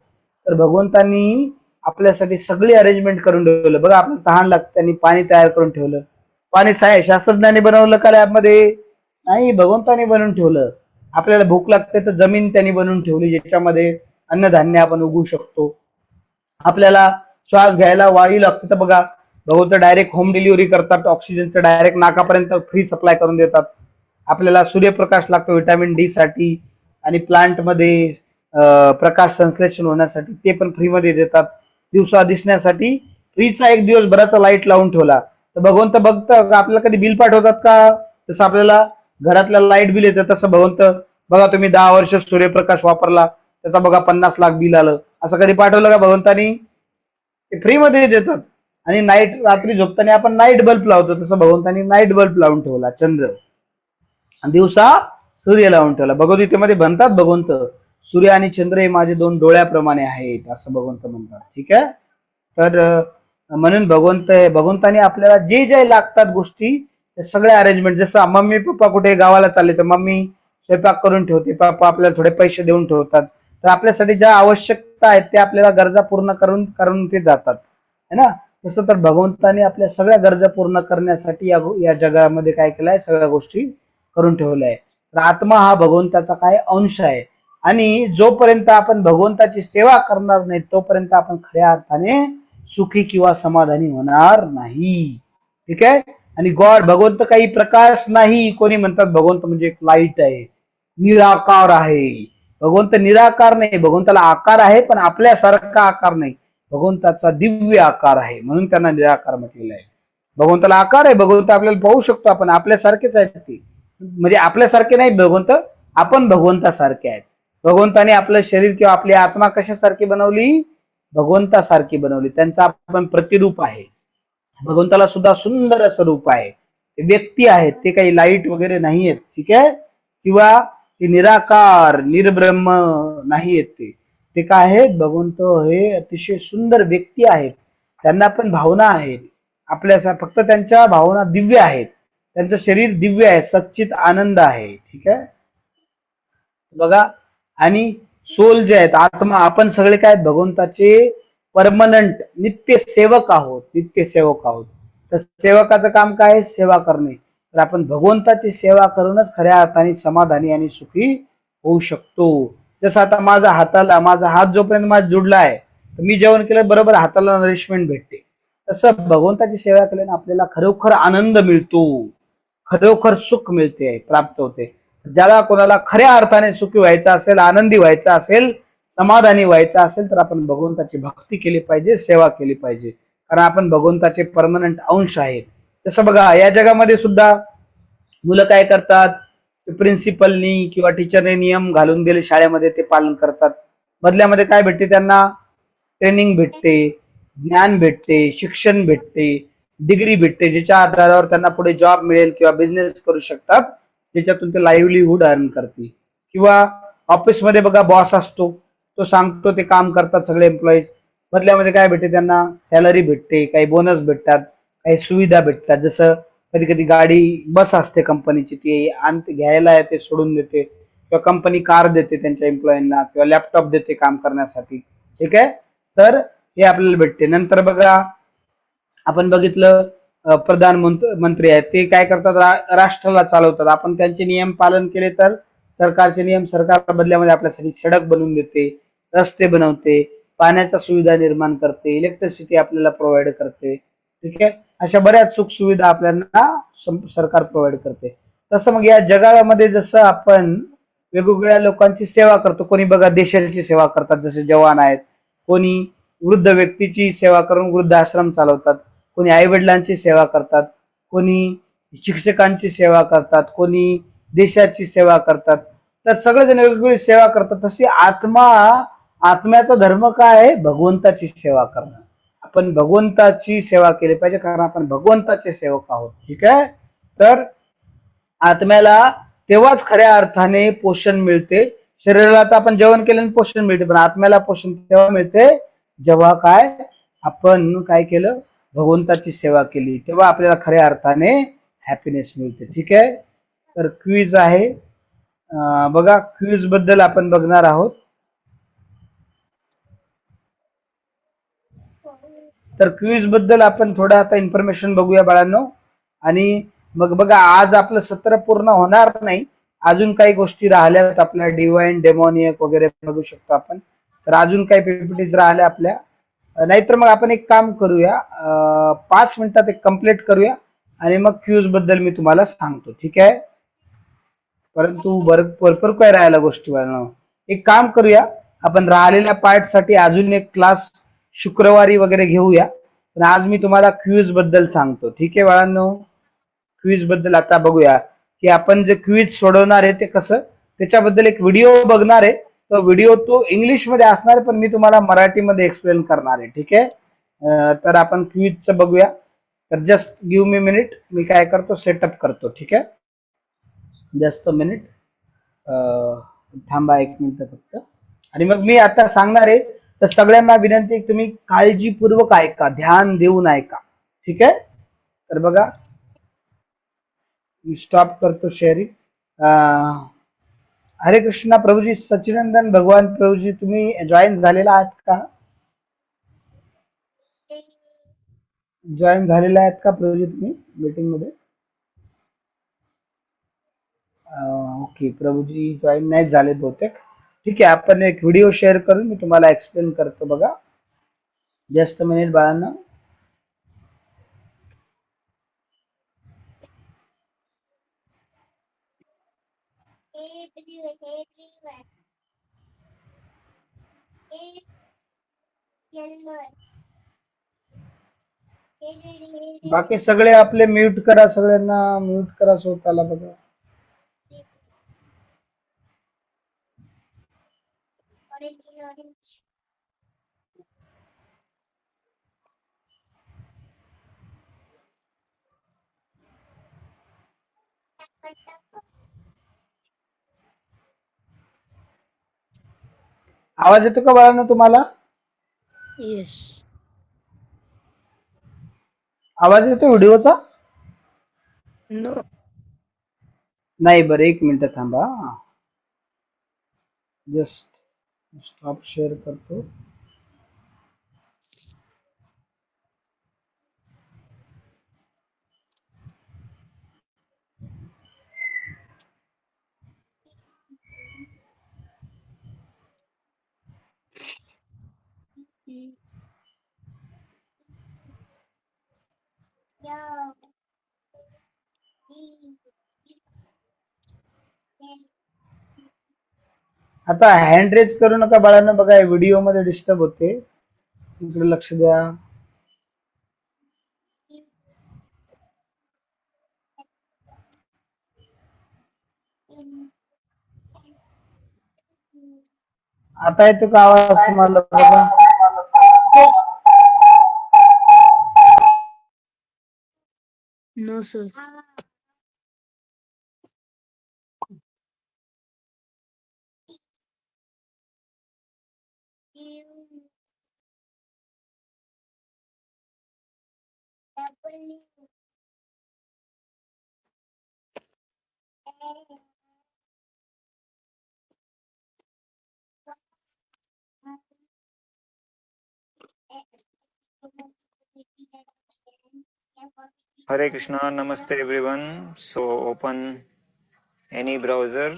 तर भगवंतांनी आपल्यासाठी सगळी अरेंजमेंट करून ठेवलं. बघा, आपल्याला तहान लागतं, त्यांनी पाणी तयार करून ठेवलं. पाणी शास्त्रज्ञांनी बनवलं का लॅबमध्ये? नाही, भगवंतांनी बनवून ठेवलं. आपल्याला भूक लागते तर जमीन त्यांनी बनवून ठेवली, ज्याच्यामध्ये अन्नधान्य आपण उगवू शकतो. आपल्याला श्वास घ्यायला वायू लागते, तर बघा भगवंत डायरेक्ट होम डिलिव्हरी करतात, ऑक्सिजनचं डायरेक्ट नाकापर्यंत फ्री सप्लाय करून देतात. आपल्याला सूर्यप्रकाश लागतो व्हिटॅमिन डी साठी, आणि प्लांटमध्ये प्रकाश संश्लेषण होण्यासाठी ते पण फ्रीमध्ये देतात. दिवसा दिसण्यासाठी फ्रीचा एक दिवस भराचा लाईट लावून ठेवला. तर भगवंत बघतं, आपल्याला कधी बिल पाठवतात का? जसं आपल्याला घरातल्या लाईट बिल येतं, तसं भगवंत बघा, तुम्ही 10 वर्ष सूर्यप्रकाश वापरला, त्याचा बघा 50 लाख बिल आलं, असं कधी पाठवलं का भगवंतानी? ते फ्रीमध्ये देतात. आणि रात्री झोपताना आपण नाईट बल्ब लावतो, तसं भगवंतानी नाईट बल्ब लावून ठेवला, चंद्र, आणि दिवसा सूर्य लावून ठेवला. भगवद्गीतेमध्ये म्हणतात भगवंत, सूर्य आणि चंद्र हे माझे 2 डोळ्याप्रमाणे आहेत, असं भगवंत म्हणतात. ठीक आहे. तर म्हणून भगवंताने आपल्याला जे जे लागतात गोष्टी, ते सगळे अरेंजमेंट, जसं मम्मी पप्पा कुठे गावाला चालले तर मम्मी स्वयंपाक करून ठेवते, पप्पा आपल्याला थोडे पैसे देऊन ठेवतात. तर आपल्यासाठी ज्या आवश्यकता आहेत ते आपल्याला गरजा पूर्ण करून ते जातात, है ना. तसं तर भगवंताने आपल्या सगळ्या गरजा पूर्ण करण्यासाठी या जगामध्ये काय केलंय, सगळ्या गोष्टी करून ठेवल्या आहे. तर आत्मा हा भगवंताचा काय अंश आहे, आणि जोपर्यंत आपण भगवंताची सेवा करणार नाही तोपर्यंत आपण खऱ्या अर्थाने सुखी किंवा समाधानी होणार नाही. ठीक आहे. आणि भगवंत काही प्रकाश नाही. कोणी म्हणतात भगवंत म्हणजे एक लाईट आहे, निराकार आहे. भगवंत निराकार नाही, भगवंताला आकार आहे, पण आपल्यासारखा आकार नाही. भगवंताचा दिव्य आकार आहे, म्हणून त्यांना निराकार म्हटलेलं आहे. भगवंताला आकार आहे, भगवंत आपल्याला पाहू शकतो आपण, आपल्यासारखेच आहेत ते, म्हणजे आपल्यासारखे नाही भगवंत, आपण भगवंतासारखे आहेत. भगवंताने आपलं शरीर किंवा आपली आत्मा कशासारखी बनवली, भगवंतासारखी बनवली. त्यांचा आपण प्रतिरूप आहे. भगवंताला सुद्धा सुंदर असं रूप आहे, ते व्यक्ती आहेत, ते काही लाईट वगैरे नाही आहेत. ठीक आहे. किंवा ते निराकार निर्ब्रह्म नाही आहेत. ते काय आहेत, भगवंत हे अतिशय सुंदर व्यक्ती आहेत. त्यांना पण भावना आहेत आपल्या, फक्त त्यांच्या भावना दिव्य आहेत. त्यांचं शरीर दिव्य आहे, सच्चित आनंद आहे. ठीक आहे. बघा, आणि सोल जे आहेत, आत्मा, आपण सगळे काय भगवंताचे परमनंट नित्य सेवक आहोत, नित्य सेवक आहोत. तर सेवकाचं काम काय आहे, सेवा करणे. तर आपण भगवंताची सेवा करूनच खऱ्या अर्थाने समाधानी आणि सुखी होऊ शकतो. जसं आता माझा हात जोपर्यंत माझा जुडला आहे, तर मी जेवण केलं बरोबर हाताला नरिशमेंट भेटते. तसं भगवंताची सेवा केल्याने आपल्याला खरोखर आनंद मिळतो, खरोखर सुख मिळते, प्राप्त होते. ज्याला कोणाला खऱ्या अर्थाने सुखी व्हायचं असेल, आनंदी व्हायचं असेल, समाधानी व्हायचं असेल, तर आपण भगवंताची भक्ती केली पाहिजे, सेवा केली पाहिजे. कारण आपण भगवंताचे परमनंट अंश आहेत. तसं बघा या जगामध्ये सुद्धा मुलं काय करतात, प्रिन्सिपलनी किंवा टीचरने नियम घालून दिले शाळेमध्ये ते पालन करतात. बदल्यामध्ये काय भेटते त्यांना? ट्रेनिंग भेटते, ज्ञान भेटते, शिक्षण भेटते, डिग्री भेटते, ज्याच्या आधारावर त्यांना पुढे जॉब मिळेल किंवा बिझनेस करू शकतात, ज्याच्यातून ते लाईव्हलीहूड अर्न करतील. किंवा ऑफिसमध्ये बघा बॉस असतो, तो सांगतो ते काम करतात सगळे एम्प्लॉईज. बदल्यामध्ये काय भेटते त्यांना? सॅलरी भेटते, काही बोनस भेटतात, काही सुविधा भेटतात. जसं कधी कधी गाडी बस असते कंपनीची, ती आणते घ्यायला येते, सोडून देते, किंवा कंपनी कार देते त्यांच्या एम्प्लॉईंना, किंवा लॅपटॉप देते काम करण्यासाठी. ठीक आहे, तर हे आपल्याला भेटते. नंतर बघा आपण बघितलं प्रधानमंत्री आहेत, ते काय करतात? राष्ट्राला चालवतात. आपण त्यांचे नियम पालन केले तर सरकारचे नियम सरकार बदल्यामध्ये आपल्यासाठी सडक बनवून देते, रस्ते बनवते, पाण्याच्या सुविधा निर्माण करते, इलेक्ट्रिसिटी आपल्याला प्रोव्हाइड करते. ठीक आहे, अशा बऱ्याच सुख सुविधा आपल्याला सरकार प्रोव्हाइड करते. तसं मग या जगामध्ये जसं आपण वेगवेगळ्या लोकांची सेवा करतो, कोणी बघा देशाची सेवा करतात जसे जवान आहेत, कोणी वृद्ध व्यक्तीची सेवा करून वृद्धाश्रम चालवतात, कोणी आई वडिलांची सेवा करतात, कोणी शिक्षकांची सेवा करतात, कोणी देशाची सेवा करतात. तर सगळेजण वेगवेगळी सेवा करतात. तशी आत्म्याचा धर्म काय आहे? भगवंताची सेवा करणं. आपण भगवंताची सेवा केली पाहिजे, कारण आपण भगवंताचे सेवक आहोत. ठीक आहे, तर आत्म्याला तेव्हाच खऱ्या अर्थाने पोषण मिळते. शरीराला तर आपण जेवण केल्याने पोषण मिळते, पण आत्म्याला पोषण तेव्हा मिळते जेव्हा काय आपण काय केलं? भगवंताची सेवा केली, तेव्हा आपल्याला खऱ्या अर्थाने हॅपीनेस मिळते. ठीक आहे, तर क्विज आहे. बघा क्विज बद्दल आपण बघणार आहोत. तर क्विज बद्दल आपण थोडं आता इन्फॉर्मेशन बघूया बाळांनो. आणि मग बघा आज आपलं सत्र पूर्ण होणार नाही, अजून काही गोष्टी राहिल्यात आपल्या, डिवाइन डेमोनियक वगैरे बघू शकतो आपण. तर अजून काही पीपीटीज राहिल्या आपल्या. नाहीतर मग आपण एक काम करूया, 5 मिनिटात एक कम्प्लीट करूया आणि मग क्यूज बद्दल मी तुम्हाला सांगतो. ठीक आहे, परंतु भरपूर काय राहायला गोष्टी बाळांनो. एक काम करूया, आपण राहिलेल्या पार्ट साठी अजून एक क्लास शुक्रवारी वगैरे घेऊया. पण आज मी तुम्हाला क्विज बद्दल सांगतो. ठीक आहे बाळांनो, क्विज बद्दल आता बघूया की आपण जे क्विज सोडवणार आहे ते कसं, त्याच्याबद्दल एक व्हिडिओ बघणार आहे. तो व्हिडिओ तो इंग्लिश मध्ये असणार आहे, पण मी तुम्हाला मराठीमध्ये एक्सप्लेन करणार आहे. ठीक आहे, तर आपण क्विजचं बघूया. तर जस्ट गिव्ह मी मिनिट, मी काय करतो सेटअप करतो. ठीक आहे, जस्ट अ मिनिट, थांबा 1 मिनिट फक्त. आणि मग मी आता सांगणार आहे, तर सगळ्यांना विनंती आहे तुम्ही काळजीपूर्वक ऐका, ध्यान देऊन ऐका. ठीक आहे, तर बघा मी स्टॉप करतो शेअरिंग. हरे कृष्णा प्रभूजी, सच्चिनंदन भगवान प्रभूजी, तुम्ही जॉईन झालेला आहात का? जॉईन झालेला आहेत का प्रभूजी तुम्ही मीटिंग मध्ये? ओके, प्रभूजी जॉईन नाही झाले बहुतेक. ठीक आहे, आपण एक व्हिडिओ शेअर करून मी तुम्हाला एक्सप्लेन करतो. बघा जस्ट मिनिट बाळांना. बाकी सगळे आपले म्यूट करा, सगळ्यांना म्यूट करा स्वतःला. बघा आवाज येतो का बाळांनो तुम्हाला? येस. आवाज येतो व्हिडिओचा? नो. नाही, बरं 1 मिनिट थांबा, जस्ट स्टॉप शेअर करतो. आता हँड रेज करू नका बाळांनो, बघा व्हिडिओ मध्ये डिस्टर्ब होते, इकडे लक्ष द्या. आता येतो का आवाज तुम्हाला बघा? No sir. Hare Krishna, Namaste everyone. So open any browser,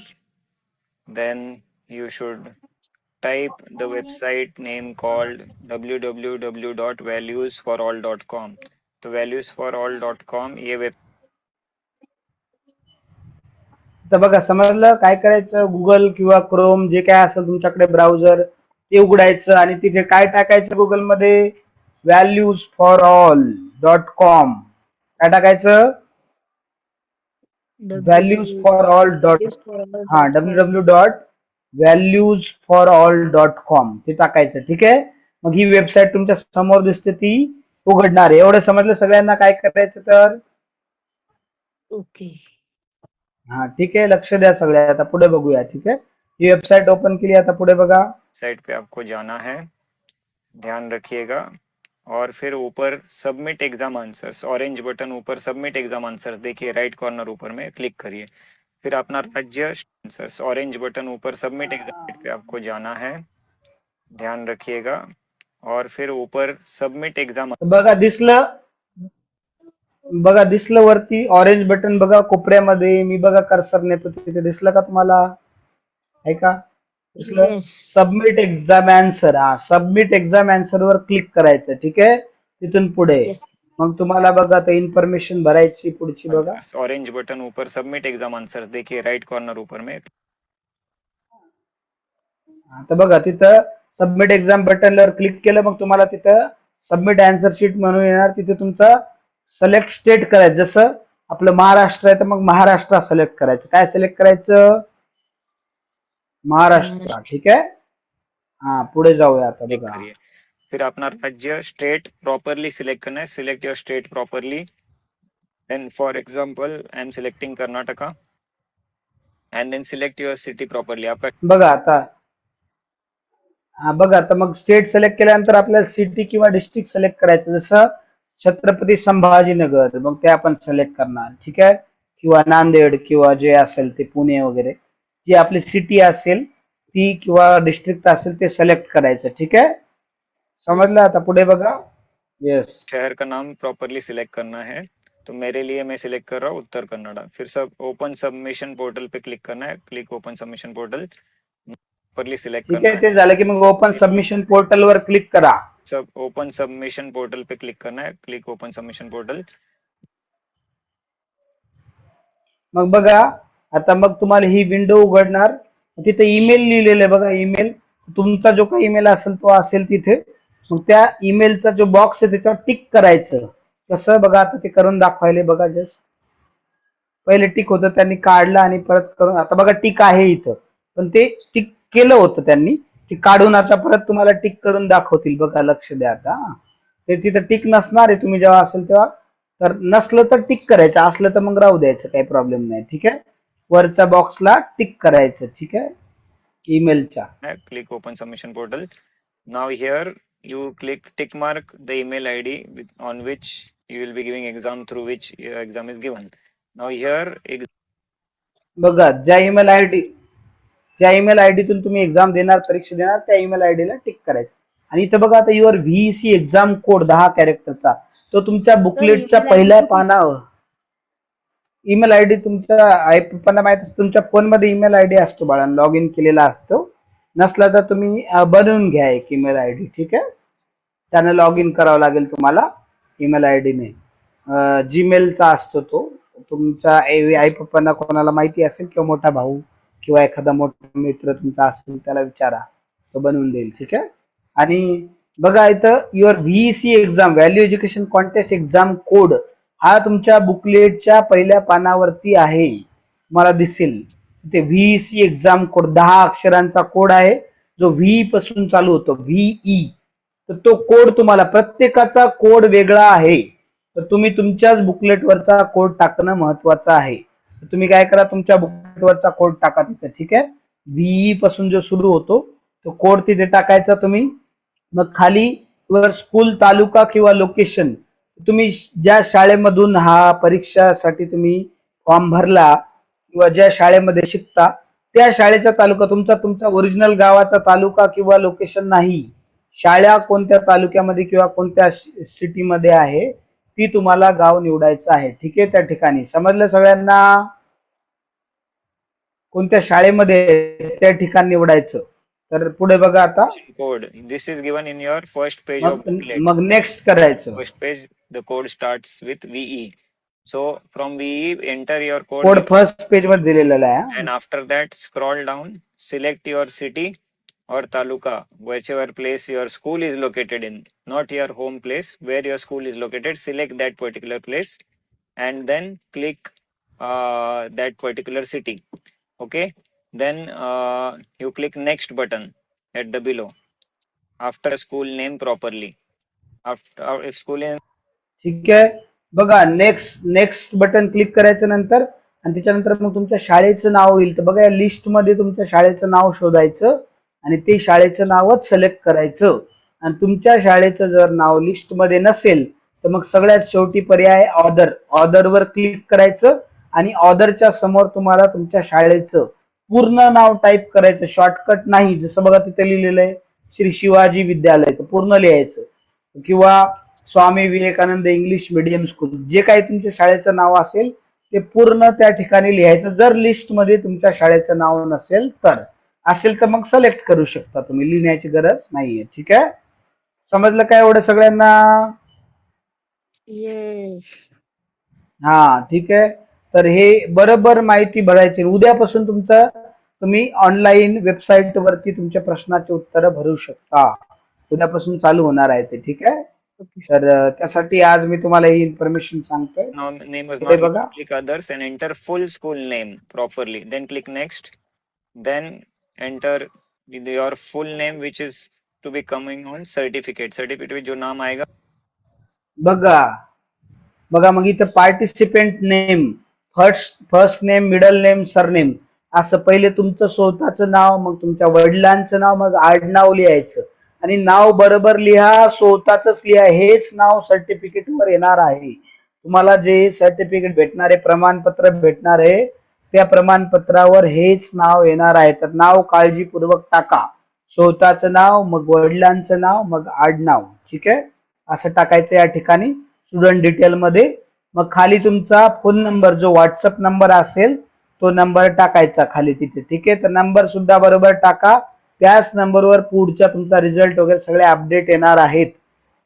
then you should type the website name called www.valuesforall.com. तो valuesforall.com ये वेब तर बघा समजलं काय करायचं, गुगल किंवा क्रोम जे काय असेल तुमच्याकडे ब्राउझर ते उघडायचं आणि तिथे काय टाकायचं गुगलमध्ये valuesforall.com. काय टाकायचं? www.valuesforall.com ते टाकायचं. ठीक आहे. मग ही वेबसाईट तुमच्या समोर दिसते ती उघडणार आहे. एवढं समजलं सगळ्यांना काय करायचं तर? ओके. हा ठीक आहे. लक्ष द्या सगळे. आता पुढे बघूया. ठीक आहे. ही वेबसाईट ओपन केली. आता पुढे बघा. साइट पे आपको जाना है, ध्यान रखिएगा, और फिर ऊपर submit exam answers, orange button ऊपर सबमिट एग्जाम आंसर देखिए, राइट कॉर्नर ऊपर में क्लिक करिए. फिर अपना राज्य आंसर्स, ऑरेंज बटन ऊपर सबमिट एग्जाम पे आपको जाना है, ध्यान रखिएगा, और फिर ऊपर सबमिट एग्जाम बघा दिसलं वरती ऑरेंज बटन बघा कोपऱ्यामध्ये. मी बघा कर्सर नेतो तिथे दिसलं का तुम्हाला? आहे का? दिसलं? Yes. Submit exam answer. हा सबमिट एक्झाम आन्सर वर क्लिक करायचं. ठीक आहे. तिथून पुढे Yes. मग तुम्हाला बघा ते इन्फॉर्मेशन भरायची पुढची बघा. ऑरेंज बटन ऊपर सबमिट एग्जाम आंसर देखिए, राइट कॉर्नर ऊपर में. आता बघा तिथं सबमिट एक्झाम बटनवर क्लिक केलं मग तुम्हाला तिथं सबमिट आन्सर शीट म्हणून येणार. तिथे तुमचं सिलेक्ट स्टेट करायचं. जसं आपलं महाराष्ट्र आहे तर मग महाराष्ट्र सिलेक्ट करायचं. काय सिलेक्ट करायचं? महाराष्ट्र. ठीक आहे. हा पुढे जाऊया आता क्लिक बघा. करिए. फिर अपना राज्य स्टेट प्रॉपरली सिलेक्ट करना है. Select your state properly. Then for example I am selecting Karnataka, and then select your city properly. आपका बघा आता बघा आता मग स्टेट सिलेक्ट केल्यानंतर आपल्याला सिटी किंवा डिस्ट्रिक्ट सिलेक्ट करायचं. जसं छत्रपती संभाजीनगर मग ते आपण सिलेक्ट करणार. ठीक आहे. किंवा नांदेड किंवा जे असेल ते पुणे वगैरे जी आपली सिटी असेल ती किंवा डिस्ट्रिक्ट असेल ते सिलेक्ट करायचं. ठीक आहे. समजलं? आता पुढे बघा. येस. शहर का नाम प्रॉपरली सिलेक्ट करना है. तो मेरे लिए मैं सिलेक्ट कर रहा हूँ उत्तर कन्नड़ा. फिर सब ओपन सबमिशन पोर्टल पे क्लिक करना है. Click open submission portal, properly select ठीक करना आहे. है. ते झालं की मग ओपन सबमिशन पोर्टल वर क्लिक करा. सब ओपन सबमिशन पोर्टल पे क्लिक करना है. Click open submission portal. मग बघा आता मग तुम्हाला ही विंडो उघडणार. तिथे ईमेल लिहिलेलं आहे बघा. ईमेल तुमचा जो काही ईमेल असेल तो असेल तिथे. मग त्या ईमेलचा जो बॉक्स आहे त्याच्यावर टिक करायचं. कसं बघा आता ते करून दाखवायले बघा. जस्ट पहिले टिक होतं त्यांनी काढलं आणि परत करून. आता बघा टिक आहे इथं पण ते टिक केलं होतं त्यांनी. ते काढून आता परत तुम्हाला टिक करून दाखवतील बघा. लक्ष द्या आता. ते तिथं टिक नसणार आहे तुम्ही जेव्हा असेल तेव्हा. तर नसलं तर टिक करायचं, असलं तर मग राहू द्यायचं, काही प्रॉब्लेम नाही. ठीक आहे. वरच्या बॉक्सला टिक करायचं. ठीक आहे. ईमेलच्या. Click open submission portal. Now here you click tick mark the email ID on which you will be giving exam, through which exam is given. Now here बघा ज्या ईमेल आयडीतून तुम्ही एक्झाम देणार, परीक्षा देणार त्या ईमेल आयडीला टिक करायचं. आणि इथं बघा आता युअर व्हीसी एक्झाम कोड 10 कॅरेक्टरचा तो तुमच्या बुकलेटच्या पहिल्या पानावर. ईमेल आयडी तुमच्या आई पप्पांना माहित असतं. तुमच्या फोन मध्ये ईमेल आयडी असतो बाळा, लॉग इन केलेला असतो. नसला तर तुम्ही बनवून घ्या एक ईमेल आयडी. ठीक आहे. त्याने लॉग इन करावं लागेल तुम्हाला ईमेल आयडीने. जीमेलचा असतो तो. तुमच्या आई पप्पांना कोणाला माहिती असेल किंवा मोठा भाऊ किंवा एखादा मोठा मित्र तुमचा असेल त्याला विचारा, तो बनवून देईल. ठीक आहे. आणि बघा इथं your VC exam value education contest exam code हा तुमच्या बुकलेटच्या पहिल्या पानावरती आहे. तुम्हाला दिसेल ते व्हीसी एक्झाम कोड 10 अक्षरांचा कोड आहे जो व्ही पासून चालू होतो व्हीई, तर तो कोड तुम्हाला प्रत्येकाचा कोड वेगळा आहे. तर तुम्ही तुमच्याच बुकलेटवरचा कोड टाकणं महत्वाचं आहे. तर तुम्ही काय करा, तुमच्या बुकलेटवरचा कोड टाका तिथे. ठीक आहे. व्हीई पासून जो सुरू होतो तो कोड तिथे टाकायचा तुम्ही. मग खाली वर स्कूल, तालुका किंवा लोकेशन, तुम्ही ज्या शाळेमधून हा परीक्षासाठी तुम्ही फॉर्म भरला किंवा ज्या शाळेमध्ये शिकता त्या शाळेचा तालुका, तुमचा ओरिजिनल गावाचा तालुका किंवा लोकेशन नाही, शाळा कोणत्या तालुक्यामध्ये किंवा कोणत्या सिटीमध्ये आहे ती तुम्हाला गाव निवडायचं आहे. ठीक आहे. त्या ठिकाणी समजलं सगळ्यांना? कोणत्या शाळेमध्ये आहे त्या ठिकाण निवडायचं. तर पुढे बघा आता. code. This is given in your first page of मग booklet. मग नेक्स्ट करायचं. First page, the code starts with VE. So from VE, enter your code, code first page मध्ये दिलेला आहे. and after that, scroll down, select your city or taluka, whichever place your school is located in, not your home place, where your school is located. Select that particular place, and then click that particular city. Okay. Then you click next button at the below after school name properly. After if school is ठीक आहे. बघा next button click करायचं नंतर, आणि त्याच्यानंतर मग तुमच्या शाळेचं नाव येईल. तर बघा या लिस्ट मध्ये तुमच्या शाळेचं नाव शोधायचं आणि ते शाळेचं नावच सिलेक्ट करायचं. आणि तुमच्या शाळेचं जर नाव लिस्ट मध्ये नसेल तर मग सगळ्यात शेवटी पर्याय ऑर्डर वर क्लिक करायचं आणि ऑर्डरच्या समोर तुम्हाला तुमच्या शाळेचं पूर्ण नाव टाईप करायचं, शॉर्टकट नाही. जसं बघा तिथे लिहिलेलं आहे श्री शिवाजी विद्यालय, तर पूर्ण लिहायचं. किंवा Swami Vivekananda English medium school, जे काही तुमच्या शाळेचं नाव असेल ते पूर्ण त्या ठिकाणी लिहायचं. जर लिस्ट मध्ये तुमच्या शाळेचं नाव नसेल तर, असेल तर मग सिलेक्ट करू शकता तुम्ही, लिहिण्याची गरज नाहीये. ठीक आहे. समजलं काय एवढं सगळ्यांना? येस. हा ठीक आहे. तर हे बरोबर माहिती भरायची. उद्यापासून तुम्ही ऑनलाईन वेबसाईट वरती तुमच्या प्रश्नाचे उत्तर भरू शकता. उद्यापासून चालू होणार आहे ते. ठीक आहे. तर त्यासाठी आज मी तुम्हाला ही इन्फॉर्मेशन सांगतोय. name was पुढे not बघा. click others and enter full school name properly. Then click next. Then enter your full name which is to be coming on certificate. Certificate में जो नाम आएगा बघा मग इथं participant name, first name, middle name, surname, असं पहिले तुमचं स्वतःचं नाव, मग तुमच्या वडिलांचं नाव, मग आडनाव लिहायचं. आणि नाव बरोबर लिहा, स्वतःच लिहा. हेच नाव सर्टिफिकेट वर येणार आहे. तुम्हाला जे सर्टिफिकेट भेटणार आहे, प्रमाणपत्र भेटणार आहे, त्या प्रमाणपत्रावर हेच नाव येणार आहे. तर नाव काळजीपूर्वक टाका. स्वतःचं नाव, मग वडिलांचं नाव, मग आडनाव. ठीक आहे. असं टाकायचं या ठिकाणी स्टुडंट डिटेल मध्ये. मग खाली तुमचा फोन नंबर, जो व्हॉट्सअप नंबर असेल तो नंबर टाकायचा खाली तिथे. ठीक आहे. तर नंबर सुद्धा बरोबर टाका. त्याच नंबरवर पुढचा तुमचा रिझल्ट वगैरे सगळे अपडेट येणार आहेत.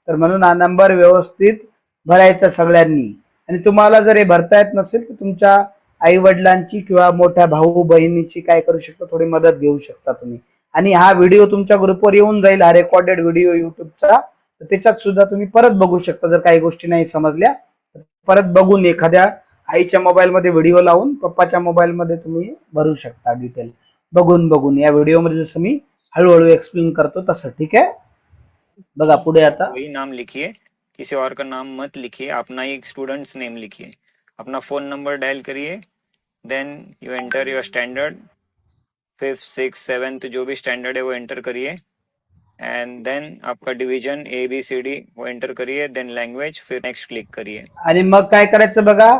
तर म्हणून हा नंबर व्यवस्थित भरायचा सगळ्यांनी. आणि तुम्हाला जर हे भरता येत नसेल तर तुमच्या आई वडिलांची किंवा मोठ्या भाऊ बहिणीची काय करू शकता, थोडी मदत घेऊ शकता तुम्ही. आणि हा व्हिडिओ तुमच्या ग्रुपवर येऊन जाईल, हा रेकॉर्डेड व्हिडिओ युट्यूबचा. तर त्याच्यात सुद्धा तुम्ही परत बघू शकता. जर काही गोष्टी नाही समजल्या तर परत बघून एखाद्या आईच्या मोबाईल मध्ये व्हिडिओ लावून पप्पाच्या मोबाईल मध्ये तुम्ही भरू शकता डिटेल बघून या व्हिडिओ मध्ये जसं मी हळूहळू एक्सप्लेन करतो तसं. ठीक आहे. बघा पुढे आता. वही नाम लिखिए, किसी और का नाम मत लिखिए, अपना ही स्टूडेंट्स नेम लिखिए, अपना फोन नंबर डायल करिए, then you enter your standard, 5th 6th 7th जो भी स्टैंडर्ड है वो एंटर करिए, एंड देन आपका डिवीजन ABCD वो एंटर करिए, देन लैंग्वेज, फिर नेक्स्ट क्लिक करिए. आणि मग काय करायचं बघा,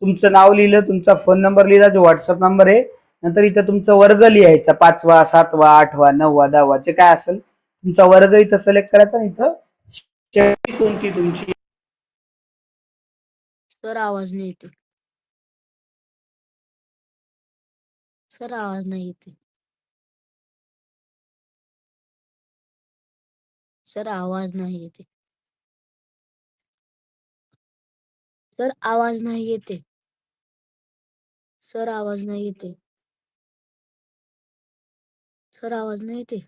तुमचं नाव लिहिलं, तुमचा फोन नंबर लिहिला, जो व्हॉट्सअप नंबर आहे, नंतर इथं तुमचा वर्ग लिहायचा, 5वा 7वा 8वा 9वा 10वा जे काय असेल तुमचा वर्ग इथं सिलेक्ट करायचा. आणि इथं शेवटी कोणती तुमची. सर आवाज नाही येते. सर आवाज नाही येते. सर आवाज नाही येते. सर आवाज नाही येते. सर आवाज नाही येते. सर आवाज नाही येते.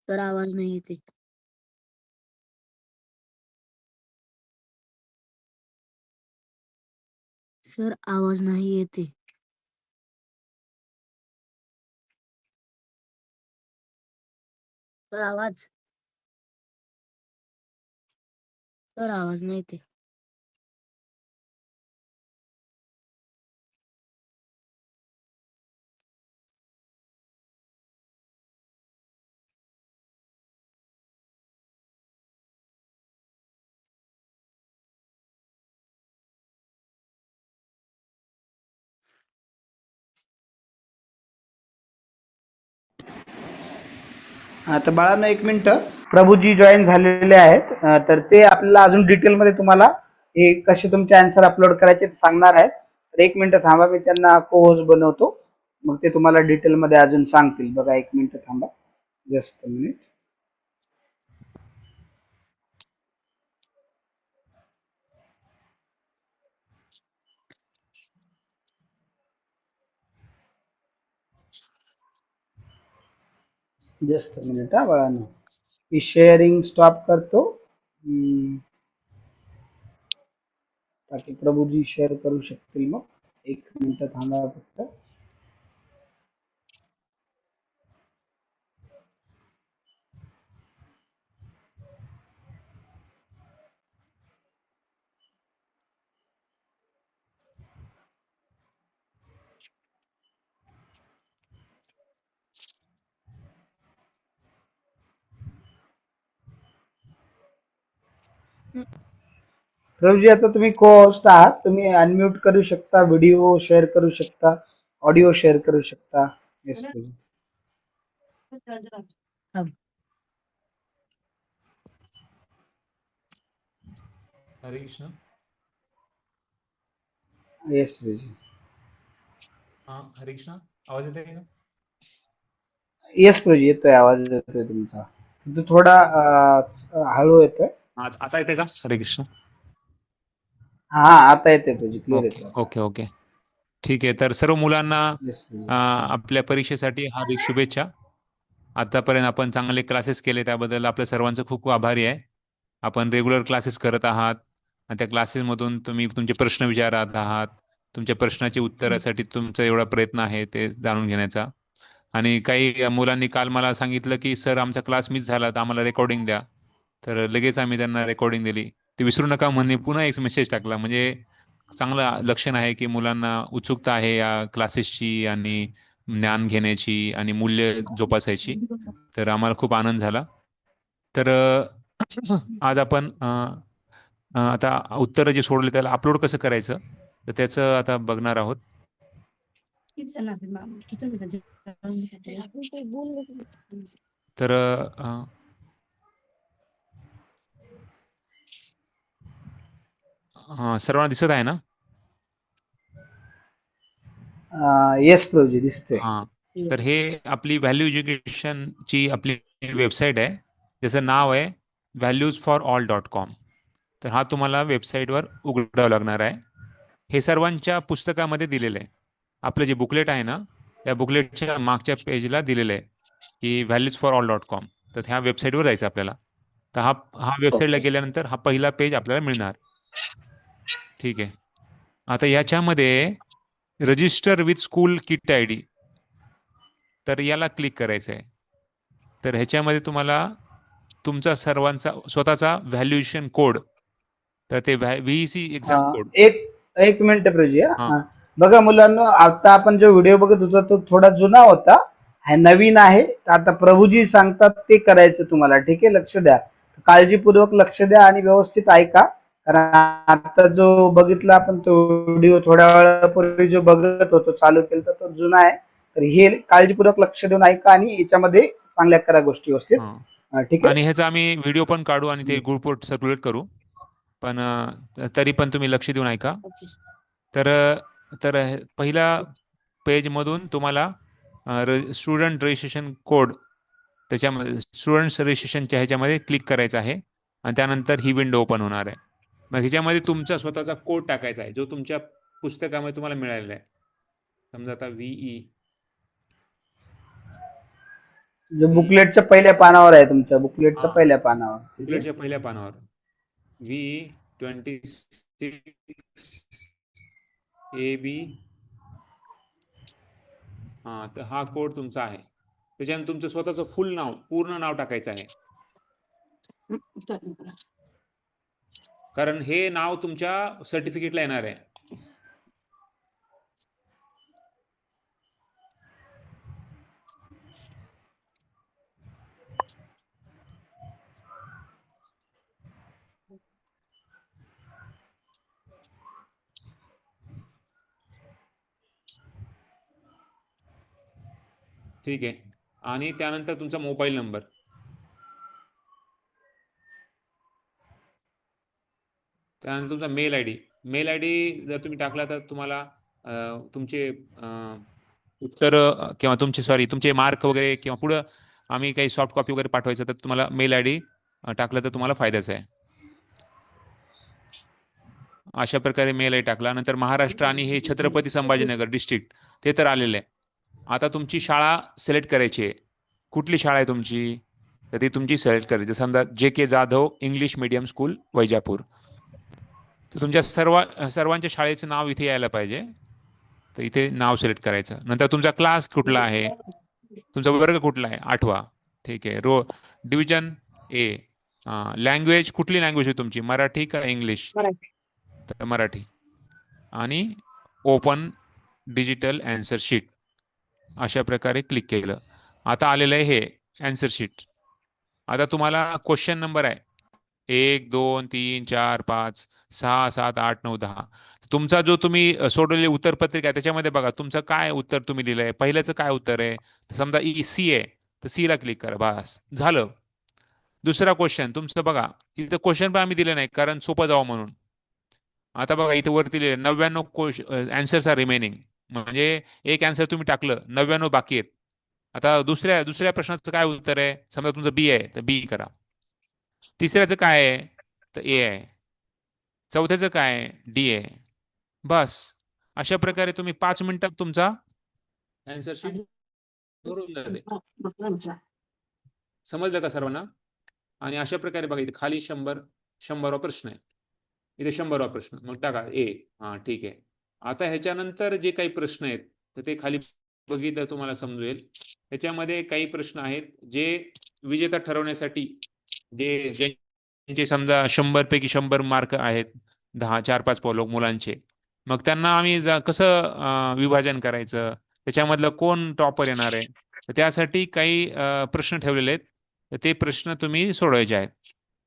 सर आवाज नाही येते. सर आवाज नाही येते. सर आवाज नाही येते. आता बाळांनो एक मिनिट, प्रभूजी जॉईन झालेले आहेत, तर ते आपल्याला अजून डिटेलमध्ये तुम्हाला हे कसे तुमचे आन्सर अपलोड करायचे ते सांगणार आहेत. तर एक मिनिट थांबा, मी त्यांना को होस्ट बनवतो, मग ते तुम्हाला डिटेलमध्ये अजून सांगतील. बघा एक मिनिट थांबा, just a minute. Just a minute हा बाळांनो, मी शेअरिंग स्टॉप करतो ताकि प्रभूजी शेअर करू शकतील. मग एक मिनिट थांबा फक्त. प्रभूजी आता तुम्ही को होस्ट आहात, तुम्ही अनम्यूट करू शकता, व्हिडिओ शेअर करू शकता, ऑडिओ शेअर करू शकता. येस प्रभू. हरे कृष्ण. येस प्रभूजी. हरे कृष्ण. आवाज येते का? येस प्रभूजी, येतोय आवाज, येतोय तुमचा. तो थोडा हळू येतोय. आता येते का? हरे कृष्ण. हा आता येतोय प्रभूजी, क्लिअर ओके येतोय. ओके ओके ठीक आहे. तर सर्व मुलांना येस प्रभूजी. आपल्या परीक्षेसाठी हार्दिक शुभेच्छा. आतापर्यंत आपण चांगले क्लासेस केले, त्याबद्दल आपल्या सर्वांचं खूप खूप आभारी आहे. आपण रेग्युलर क्लासेस करत आहात आणि त्या क्लासेसमधून तुम्ही तुमचे प्रश्न विचारत आहात. तुमच्या प्रश्नाची उत्तरासाठी तुमचा एवढा प्रयत्न आहे ते जाणून घेण्याचा. आणि काही मुलांनी काल मला सांगितलं की सर आमचा क्लास मिस झाला, तर आम्हाला रेकॉर्डिंग द्या. तर लगेच आम्ही त्यांना रेकॉर्डिंग दिली. ते विसरू नका म्हणणे पुन्हा एक मेसेज टाकला. म्हणजे चांगलं लक्षण आहे की मुलांना उत्सुकता आहे या क्लासेसची आणि ज्ञान घेण्याची आणि मूल्य जोपासायची. तर आम्हाला खूप आनंद झाला. तर आज आपण आता उत्तरं जे सोडले त्याला अपलोड कसं करायचं तर त्याचं आता बघणार आहोत. तर सर्वांना दिसत आहे ना? येस प्रभूजी, दिसतोय. हां. तर हे आपली व्हॅल्यू एज्युकेशनची आपली वेबसाईट आहे. त्याचं नाव आहे valuesforall.com. तर हा तुम्हाला वेबसाईटवर उघडावं लागणार आहे. हे सर्वांच्या पुस्तकामध्ये दिलेलं आहे. आपलं जे बुकलेट आहे ना, त्या बुकलेटच्या मागच्या पेजला दिलेलं आहे की valuesforall.com. तर ह्या वेबसाईटवर जायचं आपल्याला. तर हा वेबसाईटला गेल्यानंतर हा पहिला पेज आपल्याला मिळणार. ठीक आहे. आता याच्यामध्ये register with school kit I D, तर याला क्लिक करायचं आहे. तर ह्याच्यामध्ये तुम्हाला तुमचा सर्वांचा स्वतःचा व्हॅल्युएशन कोड, तर ते व्हीईसी एक्झाम कोड. एक एक मिनिट प्रभूजी. हां. बघा मुलांना, आता आपण जो व्हिडिओ बघत होतो तो थोडा जुना होता, हा नवीन आहे. तर आता प्रभूजी सांगतात ते करायचं तुम्हाला. ठीक आहे, लक्ष द्या, काळजीपूर्वक लक्ष द्या आणि व्यवस्थित ऐका. कारण आता जो बघितला आपण तो व्हिडिओ थोड्या वेळापूर्वी जो बघत होतो, चालू केला तो जुना आहे. तर हे काळजीपूर्वक लक्ष देऊन ऐका आणि याच्यामध्ये चांगल्या करा गोष्टी व्यवस्थित. हां. ठीक आहे. आणि ह्याचा आम्ही व्हिडिओ पण काढू आणि ते ग्रुपवर सर्क्युलेट करू. पण तरी पण तुम्ही लक्ष देऊन ऐका. तर तर पहिल्या पेजमधून तुम्हाला स्टुडंट रजिस्ट्रेशन कोड, त्याच्यामध्ये स्टुडंट्स रजिस्ट्रेशनच्या ह्याच्यामध्ये क्लिक करायचं आहे आणि त्यानंतर ही विंडो ओपन होणार आहे. मग ह्याच्यामध्ये तुमचा स्वतःचा कोड टाकायचा आहे जो तुमच्या पुस्तकामध्ये तुम्हाला मिळालेला आहे. समजा आता जो बुकलेटच्या पहिल्या पानावर आहे, तुमच्या बुकलेटच्या पहिल्या पानावर. बुकलेटच्या पहिल्या पानावर VE 26 AB, हा, तर हा कोड तुमचा आहे. त्याच्यानंतर तुमचं स्वतःचं फुल नाव, पूर्ण नाव टाकायचं आहे, कारण हे नाव तुमच्या सर्टिफिकेटला येणार आहे. ठीक आहे. आणि त्यानंतर तुमचा मोबाईल नंबर. त्यानंतर तुमचा मेल आय डी. मेल आय डी जर तुम्ही टाकला तर तुम्हाला तुमचे उत्तर किंवा तुमचे मार्क वगैरे किंवा पुढं आम्ही काही सॉफ्ट कॉपी वगैरे पाठवायचं तर तुम्हाला मेल आय डी टाकलं तर तुम्हाला फायद्याच आहे. अशा प्रकारे मेल आय टाकला. नंतर महाराष्ट्र आणि हे छत्रपती संभाजीनगर डिस्ट्रिक्ट ते तर आलेलं आहे. आता तुमची शाळा सिलेक्ट करायची आहे. कुठली शाळा आहे तुमची, तर ती तुमची सिलेक्ट करायची. समजा JK Jadhav English medium school Vaijapur, तर तुमच्या सर्वांच्या शाळेचं नाव इथे यायला पाहिजे. तर इथे नाव सिलेक्ट करायचं. नंतर तुमचा क्लास कुठला आहे, तुमचा वर्ग कुठला आहे, 8वा. ठीक आहे. Division A. लँग्वेज, कुठली लँग्वेज आहे तुमची, मराठी का इंग्लिश, तर मराठी. आणि ओपन डिजिटल अँसर शीट अशा प्रकारे क्लिक केलं. आता आलेलं आहे हे अँसर शीट. आता तुम्हाला क्वेश्चन नंबर आहे 1, 2, 3, 4, 5, 6, 7, 8, 9, 10. तुमचा जो तुम्ही सोडवलेली उत्तरपत्रिका आहे त्याच्यामध्ये बघा तुमचं काय उत्तर तुम्ही दिलंय. पहिल्याचं काय उत्तर आहे, तर समजा C आहे तर C ला क्लिक करा, बस झालं. दुसरा क्वेश्चन तुमचं बघा, इथं क्वेश्चन पण आम्ही दिले नाही कारण सोपं जावं म्हणून. आता बघा इथे वरती लिहिले 99 अँसर्स आर रिमेनिंग, म्हणजे एक अँसर तुम्ही टाकलं, 99 बाकी आहेत. आता दुसऱ्या प्रश्नाचं काय उत्तर आहे, समजा तुमचं B आहे तर B करा. तिसऱ्याचं काय आहे तर A आहे. चौथ्याचं काय आहे D आहे. बस अशा प्रकारे तुम्ही 5 मिनिटात तुमचा अँसर शीट भरून जाते. समजलं का सर्वांना? आणि अशा प्रकारे बघा इथे खाली 100वा प्रश्न आहे. इथे 100वा प्रश्न, मग टाका A. हा ठीक आहे. आता ह्याच्यानंतर जे काही प्रश्न आहेत तर ते खाली बघितलं तुम्हाला समजेल. ह्याच्यामध्ये काही प्रश्न आहेत जे विजेता ठरवण्यासाठी, ज्यांचे समजा 100 पैकी 100 मार्क आहेत, 4-5 मुलांचे, मग त्यांना आम्ही कसं विभाजन करायचं, त्याच्यामधलं कोण टॉपर येणार आहे, तर त्यासाठी काही प्रश्न ठेवलेले आहेत. तर ते प्रश्न तुम्ही सोडवायचे आहेत.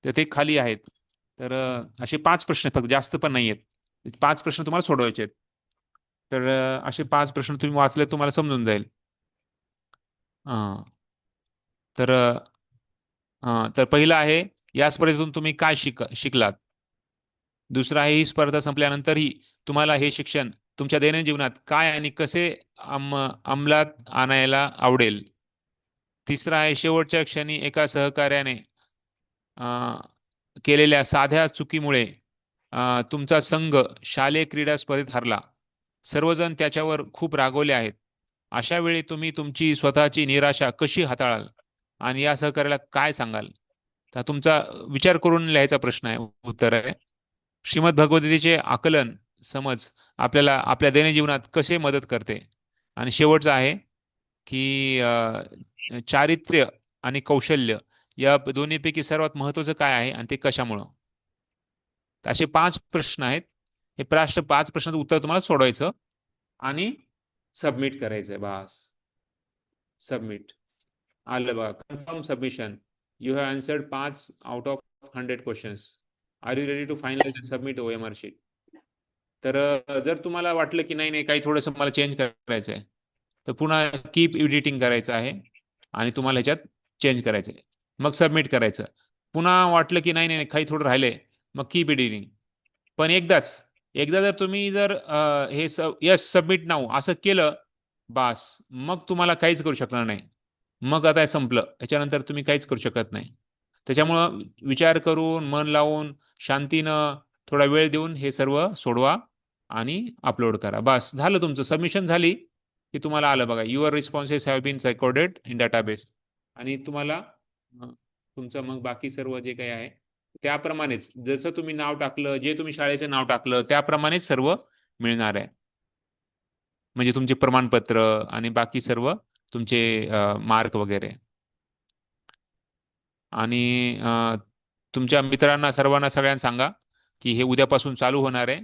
तर ते खाली आहेत. तर असे 5 प्रश्न फक्त, जास्त पण नाही आहेत. 5 प्रश्न तुम्हाला सोडवायचे आहेत. तर असे 5 प्रश्न तुम्ही वाचले तुम्हाला समजून जाईल. तर तर पहिलं आहे, या स्पर्धेतून तुम्ही काय शिकलात. दुसरं आहे, ही स्पर्धा संपल्यानंतरही तुम्हाला हे शिक्षण तुमच्या दैनंदिन जीवनात काय आणि कसे अंमलात आणायला आवडेल. तिसरा आहे, शेवटच्या क्षणी एका सहकार्याने केलेल्या साध्या चुकीमुळे तुमचा संघ शालेय क्रीडा स्पर्धेत हरला. सर्वजण त्याच्यावर खूप रागवले आहेत. अशा वेळी तुम्ही तुमची स्वतःची निराशा कशी हाताळाल आणि या सहकार्याला काय सांगाल. तर तुमचा विचार करून लिहायचा प्रश्न आहे, उत्तर आहे. श्रीमद भगवद्गीतेचे आकलन समज आपल्याला आपल्या दैनंदिन जीवनात कसे मदत करते. आणि शेवटचं आहे की चारित्र्य आणि कौशल्य या दोन्हीपैकी सर्वात महत्त्वाचं काय आहे आणि ते कशामुळं. तर असे 5 प्रश्न आहेत. हे 5 प्रश्नाचं उत्तर तुम्हाला सोडवायचं आणि सबमिट करायचंय. बस सबमिट आलं बघा. Confirm submission. You have answered 5 out of 100 questions. Are you ready to finalise and submit OMR sheet. तर जर तुम्हाला वाटलं की नाही काही थोडंसं मला चेंज करायचं आहे, तर पुन्हा कीप एडिटिंग करायचं आहे आणि तुम्हाला ह्याच्यात चेंज करायचं आहे, मग सबमिट करायचं. पुन्हा वाटलं की नाही काही थोडं राहिलंय, मग कीप एडिटिंग. पण एकदा जर तुम्ही हे यस सबमिट नाऊ असं केलं, बास मग तुम्हाला काहीच करू शकणार नाही. मग आता हे संपलं, त्याच्यानंतर तुम्ही काहीच करू शकत नाही. त्याच्यामुळं विचार करून, मन लावून, शांतीनं, थोडा वेळ देऊन हे सर्व सोडवा आणि अपलोड करा. बस झालं, तुमचं सबमिशन झाली की तुम्हाला आलं बघा, your responses have been recorded in database. आणि तुम्हाला तुमचं मग बाकी सर्व जे काही आहे त्याप्रमाणेच, जसं तुम्ही नाव टाकलं, जे तुम्ही शाळेचं नाव टाकलं त्याप्रमाणेच सर्व मिळणार आहे. म्हणजे तुमचे प्रमाणपत्र आणि बाकी सर्व तुमचे मार्क वगैरे. आणि तुमच्या मित्रांना सर्वांना सगळ्यांना सांगा की हे उद्यापासून चालू होणार आहे.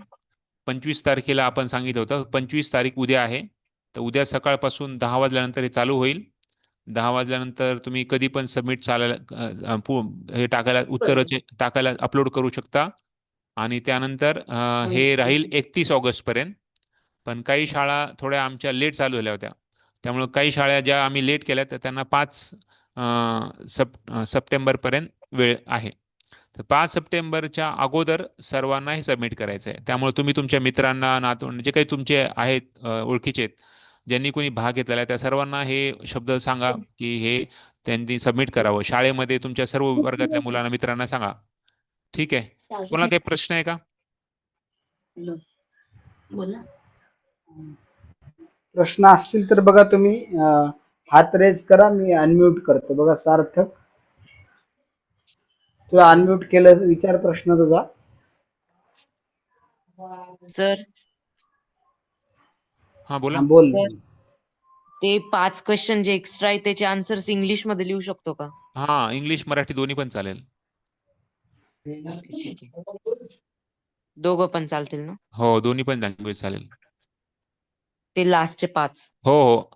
25 तारखेला आपण सांगितलं होतं, 25 तारीख उद्या आहे. तर उद्या सकाळपासून 10 वाजल्यानंतर हे चालू होईल. 10 वाजल्यानंतर तुम्ही कधी पण सबमिट चालायला हे टाकायला उत्तराचे टाकायला अपलोड करू शकता. आणि त्यानंतर हे राहील 31 ऑगस्ट पर्यंत. पण काही शाळा थोड्या आमच्या लेट चालू झाल्या होत्या, त्यामुळे काही शाळा ज्या आम्ही लेट केल्या तर त्यांना 5 सप्टेंबरपर्यंत वेळ आहे. तर 5 सप्टेंबरच्या अगोदर सर्वांना हे सबमिट करायचं आहे. त्यामुळे तुम्ही तुमच्या मित्रांना, नातवंड जे काही तुमचे आहेत ओळखीचे आहेत, ज्यांनी कोणी भाग घेतलेला आहे, त्या सर्वांना हे शब्द सांगा की हे त्यांनी सबमिट करावं. शाळेमध्ये तुमच्या सर्व वर्गातल्या मुलांना, मित्रांना सांगा. ठीक आहे. कोणाला काही प्रश्न आहे का? बोला. प्रश्न असतील तर बघा तुम्ही हात रेज करा, मी अनम्यूट करतो. बघा सार्थक, तुला अनम्यूट केलं, विचार प्रश्न तुझा. सर हा बोला. हा बोल. सर, ते 5 क्वेश्चन जे एक्स्ट्रा आहे त्याचे आन्सर्स इंग्लिश मध्ये लिहू शकतो का? हा, इंग्लिश मराठी दोन्ही पण चालेल. दोघं पण चालतील ना? हो, दोन्ही पण लँग्वेज चालेल. ते लास्टचे 5. हो हो.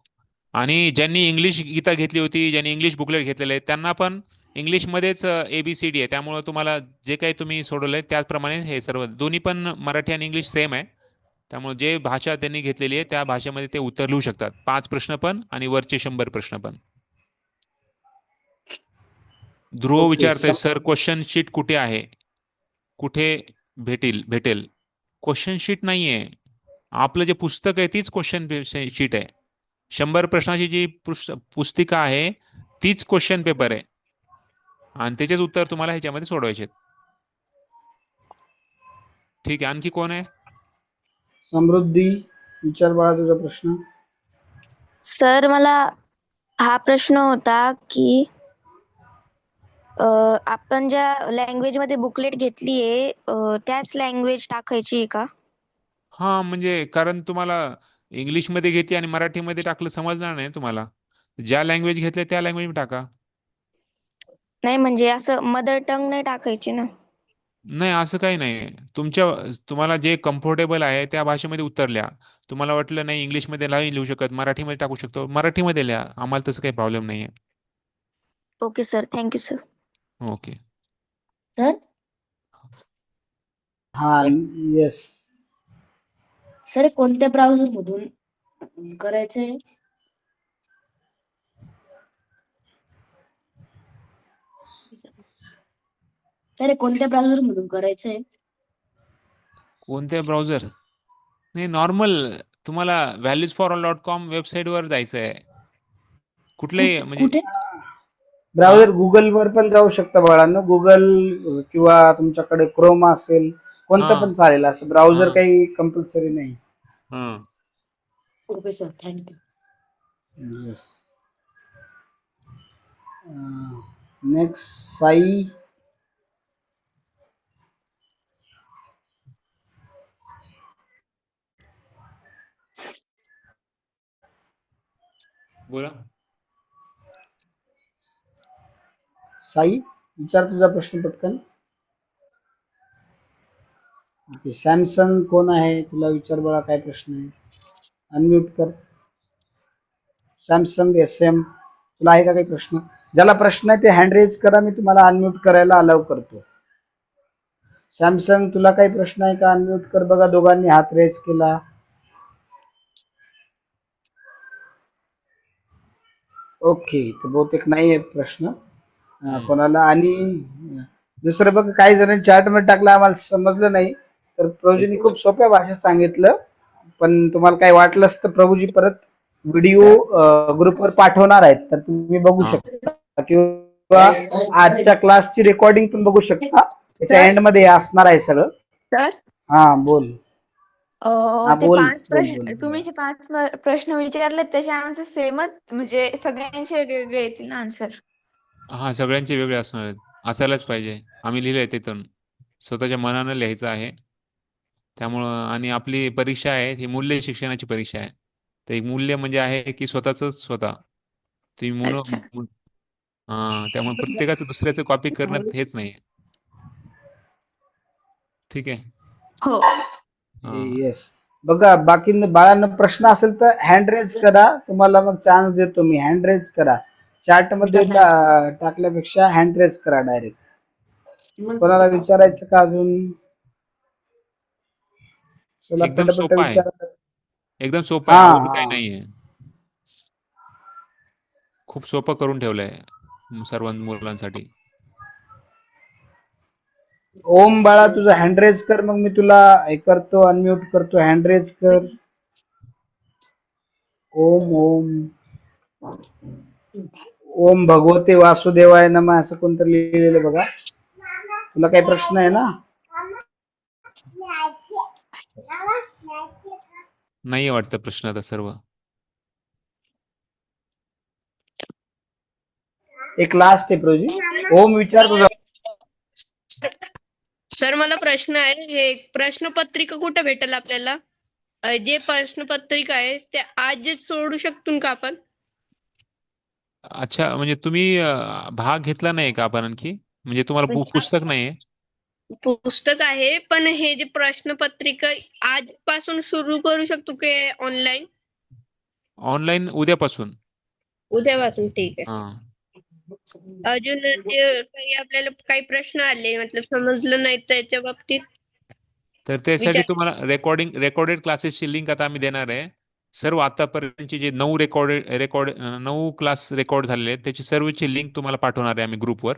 आणि ज्यांनी इंग्लिश गीता घेतली होती, ज्यांनी इंग्लिश बुकलेट घेतलेले आहे, त्यांना पण इंग्लिशमध्येच ABCD आहे. त्यामुळे तुम्हाला जे काही तुम्ही सोडवलंय त्याचप्रमाणे हे सर्व दोन्ही पण मराठी आणि इंग्लिश सेम आहे. त्यामुळे जे भाषा त्यांनी घेतलेली आहे त्या भाषेमध्ये ते उत्तर लिहू शकतात. 5 प्रश्न पण आणि वरचे 100 प्रश्न पण. ध्रुव ओके. विचारतोय, सर क्वेश्चन शीट कुठे आहे? कुठे भेटेल? क्वेश्चन शीट नाहीये. आपलं जे पुस्तक आहे तीच क्वेश्चन शीट आहे. 100 प्रश्नाची जी पुस्तिका आहे तीच क्वेश्चन पेपर आहे आणि त्याचेच उत्तर तुम्हाला ह्याच्यामध्ये सोडवायचे आहेत. ठीक आहे. आणखी कोण आहे? समृद्धी, विचार बाळा तुझा प्रश्न. सर मला हा प्रश्न होता की आपण ज्या लँग्वेज मध्ये बुकलेट घेतलीये त्याच लँग्वेज टाकायची आहे का? हा, म्हणजे कारण तुम्हाला इंग्लिशमध्ये घेतली आणि मराठीमध्ये टाकलं समजणार नाही तुम्हाला. ज्या लँग्वेज घेतल्या त्या लँग्वेज टाका. नाही म्हणजे असं मदर टंग नाही टाकायची ना. नाही, असं काही नाही. तुम्हाला जे कम्फर्टेबल आहे त्या भाषेमध्ये उत्तर लिहा. तुम्हाला वाटलं नाही इंग्लिशमध्ये नाही लिहू शकत, मराठीमध्ये टाकू शकतो, मराठीमध्ये लिहा. आम्हाला तसं काही प्रॉब्लेम नाही आहे. Okay sir, thank you sir. Okay. Sir हा, येस. सर कोणत्या ब्राउझर मधून करायचंय? सर कोणत्या ब्राउझर मधून करायचंय? कोणत्या ब्राउझर? नाही, नॉर्मल तुम्हाला valuesforall.com वेबसाईटवर जायचं आहे. कुठल्याही म्हणजे कुठे? ब्राउझर गुगल वर पण जाऊ शकता बाळांनो. गुगल किंवा तुमच्याकडे क्रोम असेल, कोणतं हा पण चालेल. असं ब्राउझर हा काही कंपल्सरी नाही. हा. Okay sir, thank you. Yes. Next Sai. बोला. साई, विचार तुझा प्रश्न पटकन. ओके. सॅमसंग कोण आहे? तुला विचार बाळा, काय प्रश्न आहे? अनम्यूट कर. सॅमसंग SM, तुला आहे का काही प्रश्न? ज्याला प्रश्न आहे ते हँड रेज करा, मी तुम्हाला अनम्यूट करायला अलाउ करतो. सॅमसंग, तुला काही प्रश्न आहे का? अनम्यूट कर. बघा दोघांनी हात रेज केला. ओके, तर बहुतेक नाही आहेत प्रश्न कोणाला. आणि दुसरं बघ, काही जणांनी चॅट मध्ये टाकलं, आम्हाला समजलं नाही. तर प्रभूजींनी खूप सोप्या भाषेत सांगितलं. पण तुम्हाला काही वाटलंच तर प्रभूजी परत व्हिडिओ ग्रुपवर पाठवणार आहेत, तर तुम्ही बघू हा. शकता किंवा आजच्या क्लासची रेकॉर्डिंग पण बघू शकता. त्याच्या एंड मध्ये हे असणार आहे सगळं. सर हा बोल. हा ते बोल 5 बोल प्रश्न बोल. तुम्ही जे 5 प्रश्न विचारले त्याचे आन्सर सेमच, म्हणजे सगळ्यांचे वेगवेगळे येतील ना आन्सर? हा, सगळ्यांचे वेगळे असणार आहेत. असायलाच पाहिजे. आम्ही लिहिलंय तिथून. स्वतःच्या मनानं लिहायचं आहे. त्यामुळं आणि आपली परीक्षा आहे ही मूल्य शिक्षणाची परीक्षा आहे. तर एक मूल्य म्हणजे आहे की स्वतःच स्वतः तुम्ही अच्छा. त्यामुळे प्रत्येकाचं दुसऱ्याचं कॉपी करणं हेच नाही. ठीक आहे. हो. हा येस. बघा बाकी बाळांना प्रश्न असेल तर हँड रेज करा, तुम्हाला मग चान्स देतो मी. हँड रेज करा, चॅट मध्ये टाकल्यापेक्षा हँड रेज करा डायरेक्ट. कोणाला विचारायचं का अजून? चला एकदम पटापट सोपा आहे. विचारा. एकदम सोपं हा आहे. अवघड काही हा नाहीये. खूप सोपं करून ठेवलंय सर्व मुलांसाठी. ओम बाळा तुझा हँड रेज कर, मग मी तुला हे करतो, अनम्यूट करतो. हँड रेज कर. ओम ओम ओम भगवते वासुदेवाय नमः असं कोणतरी लिहिलेलं बघा. तुला काही प्रश्न आहे ना? नाही वाटतं प्रश्न आता सर्व. एक लास्ट आहे प्रोजी. ओम विचार तुझा. सर मला प्रश्न आहे, हे प्रश्नपत्रिका कुठे भेटेल आपल्याला? जे प्रश्नपत्रिका आहे ते आजच सोडू शकतो का आपण? अच्छा, म्हणजे तुम्ही भाग घेतला नाही का आपण आणखी? म्हणजे तुम्हाला पुस्तक नाहीये? पुस्तक आहे, पण हे जे प्रश्नपत्रिका आजपासून सुरू करू शकतो की ऑनलाईन? ऑनलाईन उद्यापासून. उद्यापासून ठीक आहे. हा. अजून जे काही आपल्याला काही प्रश्न आले मतलब समजलं नाही त्याच्या बाबतीत तर त्यासाठी विचार. तुम्हाला रेकॉर्डेड क्लासेसची लिंक आता आम्ही देणार आहे. सर्व आतापर्यंतचे जे 9 क्लास रेकॉर्ड झालेले आहेत त्याची सर्वची लिंक तुम्हाला पाठवणार आहे आम्ही ग्रुपवर.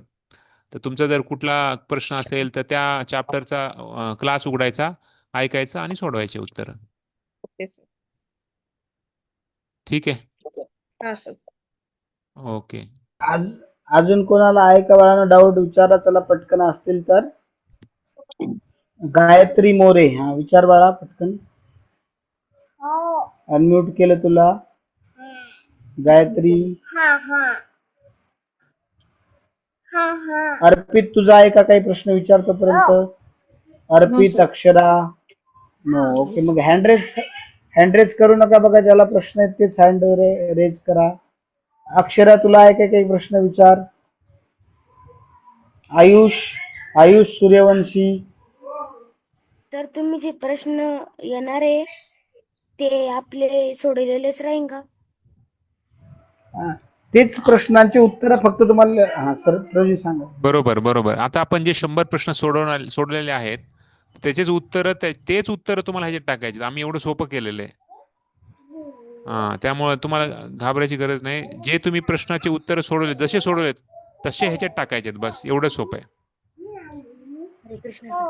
तर तुमचा जर कुठला प्रश्न असेल तर त्या चॅप्टरचा क्लास उघडायचा, ऐकायचा आणि सोडवायचे उत्तर. Okay sir. ठीक आहे. हा सर. ओके. अजून कोणाला आहे का बाळांनो डाऊट? विचारा चला पटकन असतील तर. गायत्री मोरे, हा विचार बाळा पटकन. अनम्यूट केलं तुला. गायत्री. अर्पित तुझा आहे का काही प्रश्न विचारतोपर्यंत? अर्पित, अक्षरा? नो. ओके, मग हँड रेज करू नका बघा. ज्याला प्रश्न आहेत तेच हँड रेज करा. अक्षरा तुला आहे का काही प्रश्न? विचार. आयुष सूर्यवंशी. तर तुम्ही जे प्रश्न येणार आहे ते आपले सोडवलेलेच राहील का? हा, तेच प्रश्नांची उत्तर फक्त तुम्हाला. हा सर प्रोजी सांगा. बरोबर. आता आपण जे 100 प्रश्न सोडलेले आहेत तेच उत्तर तुम्हाला ह्याच्यात टाकायचे. आम्ही एवढं सोपं केलेलं आहे. त्यामुळे तुम्हाला घाबरायची गरज नाही. जे तुम्ही प्रश्नाचे उत्तर सोडवले, जसे सोडवलेत तसे ह्याच्यात टाकायचे. बस एवढं सोपं आहे. हरे कृष्ण सर.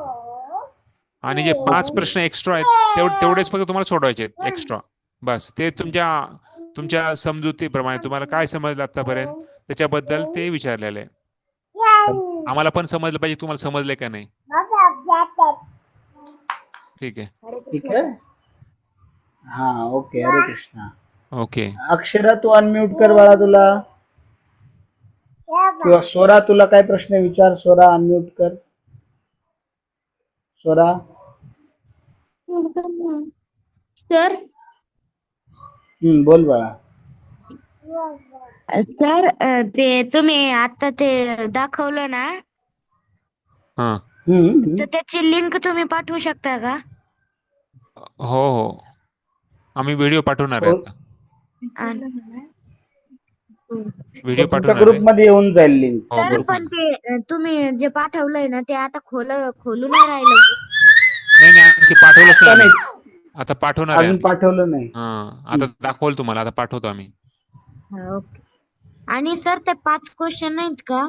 आणि जे 5 प्रश्न एक्स्ट्रा आहेत तेवढेच फक्त तुम्हाला सोडवायचे आहेत एक्स्ट्रा. बस ते तुमच्या समजुतीप्रमाणे तुम्हाला काय समजलं आतापर्यंत त्याच्याबद्दल ते विचारलेलं आहे. आम्हाला पण समजलं पाहिजे तुम्हाला समजलंय का नाही. ठीक आहे. हरे ठीक कृष्ण आहे. सर. हा ओके. हरे कृष्णा. ओके. अक्षरा तू अनम्यूट कर बाळा तुला. किंवा स्वरा तुला काय प्रश्न विचार. स्वरा अनम्यूट कर. स्वरा. सर बोल बाळा. सर ते तुम्ही आता ते दाखवलं ना, हा. तर त्याची लिंक तुम्ही पाठवू शकता का? हो. आम्ही व्हिडिओ पाठवणार आहे आता. व्हिडिओ तुमच्या पाठवणार ग्रुप आहे. मध्ये येऊन जाईल लिंक. हो, सर पण ग्रुपमध्ये. ते तुम्ही जे पाठवलंय ना ते आता खोलू नाही राहिलं. नाही आणखी पाठवलंच आता नाही नाही, आम्ही. आता पाठवणार आहे अजून आम्ही. पाठवलं नाही. आता दाखवलं तुम्हाला. आता पाठवतो आम्ही. ओके. आणि सर ते 5 क्वेश्चन नाहीत का,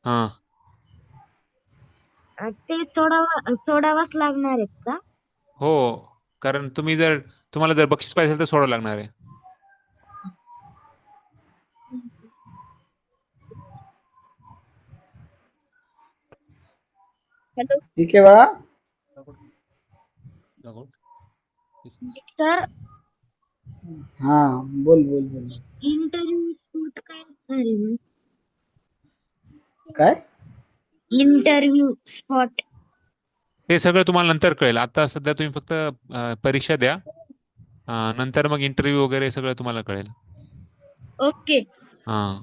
हा. ते सोडावाच लागणार आहेत का? हो, कारण तुम्हाला जर बक्षीस पाहिजे असेल तर सोडावं लागणार आहे. हॅलो ठीक आहे बाळा. सर, हा बोल. इंटरव्ह्यू शूट काय असणार आहे? काय? Interview spot. ते सगळं तुम्हाला नंतर कळेल. आता सध्या तुम्ही फक्त परीक्षा द्या नंतर मग इंटरव्ह्यू वगैरे सगळं तुम्हाला कळेल. ओके. हां.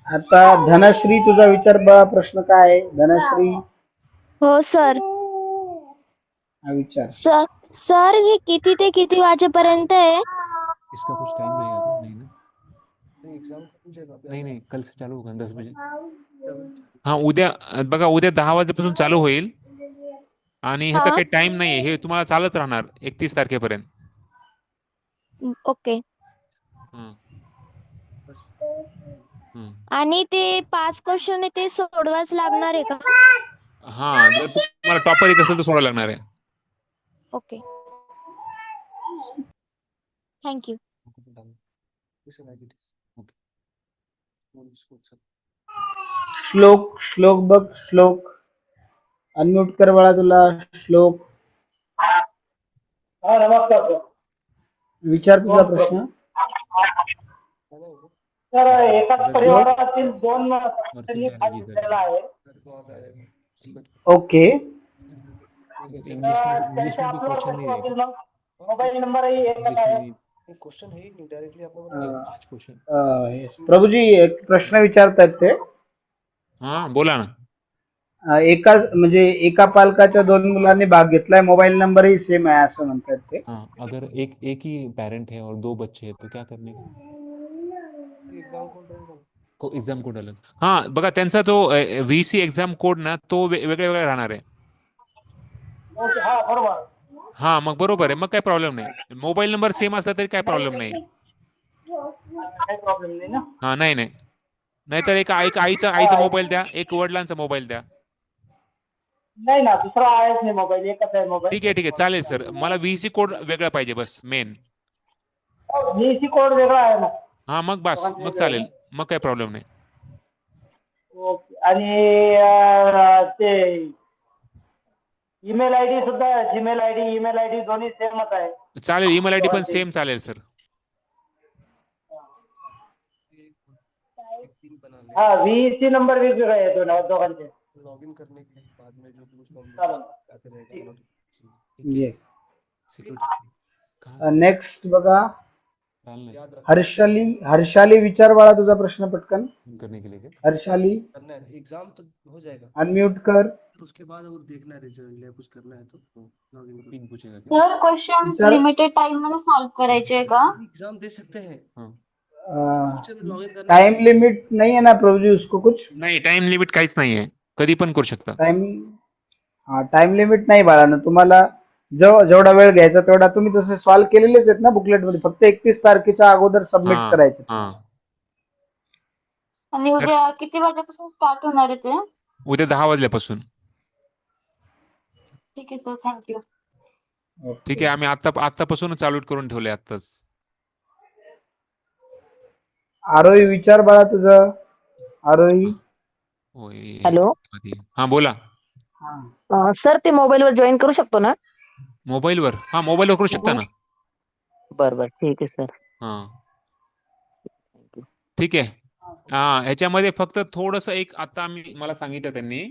आता धनश्री तुझा विचार बा, प्रश्न काय आहे धनश्री? हो सर. हा विचार. सर हे किती ते किती वाजेपर्यंत आहे? इसका कुछ टाइम रहेगा क्या? नहीं ना? नहीं, कल से चालू होगा 10 बजे. हां, उद्या बघा, उद्या 10 वाजेपासून चालू होईल आणि ह्याचा काही टाइम नाहीये. हे तुम्हाला चालत राहणार 31 तारखेपर्यंत. ओके. हं. हं. आणि ते 5 क्वेश्चन आहे ते सोडवाच लागणार आहे का? हां, जर तुम्हाला टॉपर येत असेल तर सोडावं लागणार आहे. ओके. थँक्यू. श्लोक बघ, श्लोक अनम्यूट कर बाळा तुला. श्लोक विचार तुझा प्रश्न. तर एकाच परिवारातील दोन ओके. त्यांचे अपलोड कसे होतील मग? मोबाईल नंबरही एकच आहे. प्रभूजी एक प्रश्न विचारतायत ते. हां, बोला ना. एका पालकाच्या 2 मुलांनी भाग घेतलाय, मोबाईल नंबरही सेम आहे असं म्हणतात ते. हाँ, अगर एक ही पेरेंट है और 2 बच्चे हैं तो क्या करने का? एग्जाम कोड अलग. हां, बघा त्यांचा तो व्हीसी एक्झाम कोड ना तो वेगळा राहणार आहे. ओके, हा बरोबर. हां, मग बरोबर आहे. मग काही प्रॉब्लेम नाही. मोबाईल नंबर सेम असला तरी काही प्रॉब्लेम नाही. काही प्रॉब्लेम नाही ना? हां, नाही. नाहीतर एक आईचा मोबाईल द्या, एक वडिलांचा मोबाईल द्या. नाही ना, दुसरा आहेच नाही मोबाईल, एकच आहे मोबाईल. ठीक आहे, चालेल सर. मला व्हीसी कोड वेगळा पाहिजे बस मेन. व्हीसी कोड वेगळा आहे ना? हां, मग बस, मग चालेल. मग काही प्रॉब्लेम नाही. ओके. आणि ते ईमेल आयडी सुद्धा, जीमेल आयडी, ईमेल आयडी दोन्ही सेमच आहे? चालेल, ईमेल आयडी पण सेम चालेल सर. हा, व्हीसी नंबर वेगवेगळा आहे दोघांचे. लॉगिन करने के बाद में जो कुछ चालेल. येस. सिक्युरिटी. नेक्स्ट बघा, हर्षाली विचार बाळा तुझा प्रश्न पटकन. करने के लिए क्या? हर्षाली करना है, एग्जाम तो हो जाएगा, अनम्यूट कर. उसके बाद अगर देखना है रिजल्ट या कुछ करना है तो लॉगिन करो. पिन पूछेगा क्या? Sir questions sir- limited time मध्ये सॉल्व करायचे का? एग्जाम दे सकते हैं, हां. लॉगिन करना टाइम लिमिट नहीं है ना प्रभुजी उसको कुछ? नाही, टाइम लिमिट काहीच नाहीये. कधी पण करू शकता. टाइम लिमिट नाही बाळांनो. तुम्हाला जेवढा वेळ घ्यायचा तेवढा तुम्ही तसे सॉल्व्ह केलेलेच आहेत ना बुकलेट मध्ये. फक्त 31 तारखेच्या अगोदर सबमिट हां, करायचे. हां. आणि उद्या किती वाजेपासून स्टार्ट होणार आहे ते? उद्या 10 वाजल्यापासून. ठीक आहे सर, थँक्यू. ठीक आहे, आम्ही आत्तापासूनच चालू करून ठेवले आत्ताच. आरोही विचार बाळा तुझं. आरोही. होय. हॅलो. हां, बोला. सर ते मोबाईलवर जॉईन करू शकतो ना? मोबाईलवर? हां, मोबाईलवर करू शकता ना. बरं ठीक आहे सर. हां. ठीक आहे. ह्याच्यामध्ये फक्त थोडंसं एक आता मला सांगितलं त्यांनी.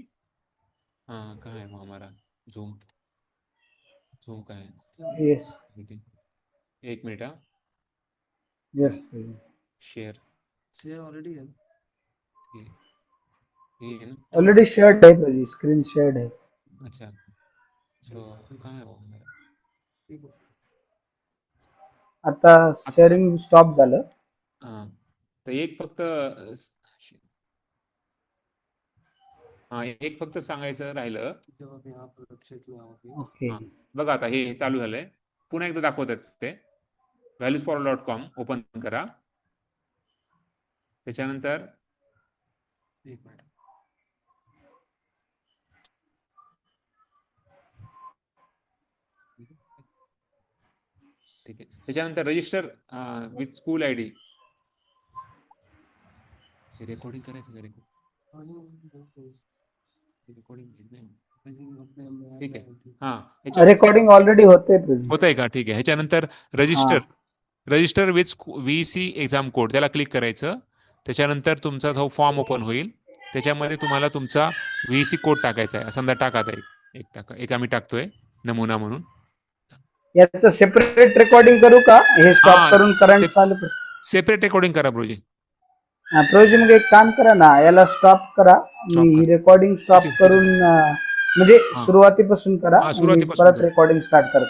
हां, काय आहे हमारा झूम काय आहे? येस. एक मिनिट. हां. येस. शेअर ऑलरेडी है. हे आहे ना? ऑलरेडी शेअर्ड आहे प्रभुजी, स्क्रीन शेअर्ड आहे. अच्छा. तो काय आहे? आता शेअरिंग स्टॉप झालं. हां. तर एक फक्त सांगायचं राहिलं. ओके. हां. बघा आता हे चालू झालंय. पुन्हा एकदा दाखवतात ते. valuesforall.com ओपन करा. त्याच्यानंतर एक मिनिट. ठीक आहे. त्याच्यानंतर register with school ID. Recording करायचं का? रेकॉर्डिंग ठीक आहे. हां, रेकॉर्डिंग ऑलरेडी होते प्रभुजी. होत आहे का? ठीक आहे. ह्याच्यानंतर register with VC exam code त्याला क्लिक करायचं. त्याच्यानंतर तुमचा तो फॉर्म ओपन होईल. त्याच्यामध्ये तुम्हाला तुमचा व्हीसी कोड टाकायचा आहे. समजा टाका ताई एक आम्ही टाकतोय नमुना म्हणून. याचं सेपरेट रेकॉर्डिंग करू का? हे स्टॉप हा, करून करंट चालू कर. सेपरेट रेकॉर्डिंग करा ब्रोजी. प्रोजी मग एक काम करा ना, याला स्टॉप करा. मी ही रेकॉर्डिंग स्टॉप करून म्हणजे हा. सुरुवातीपासून करा हा, आणि सुरुवातीपासून परत करा. रेकॉर्डिंग स्टार्ट करा.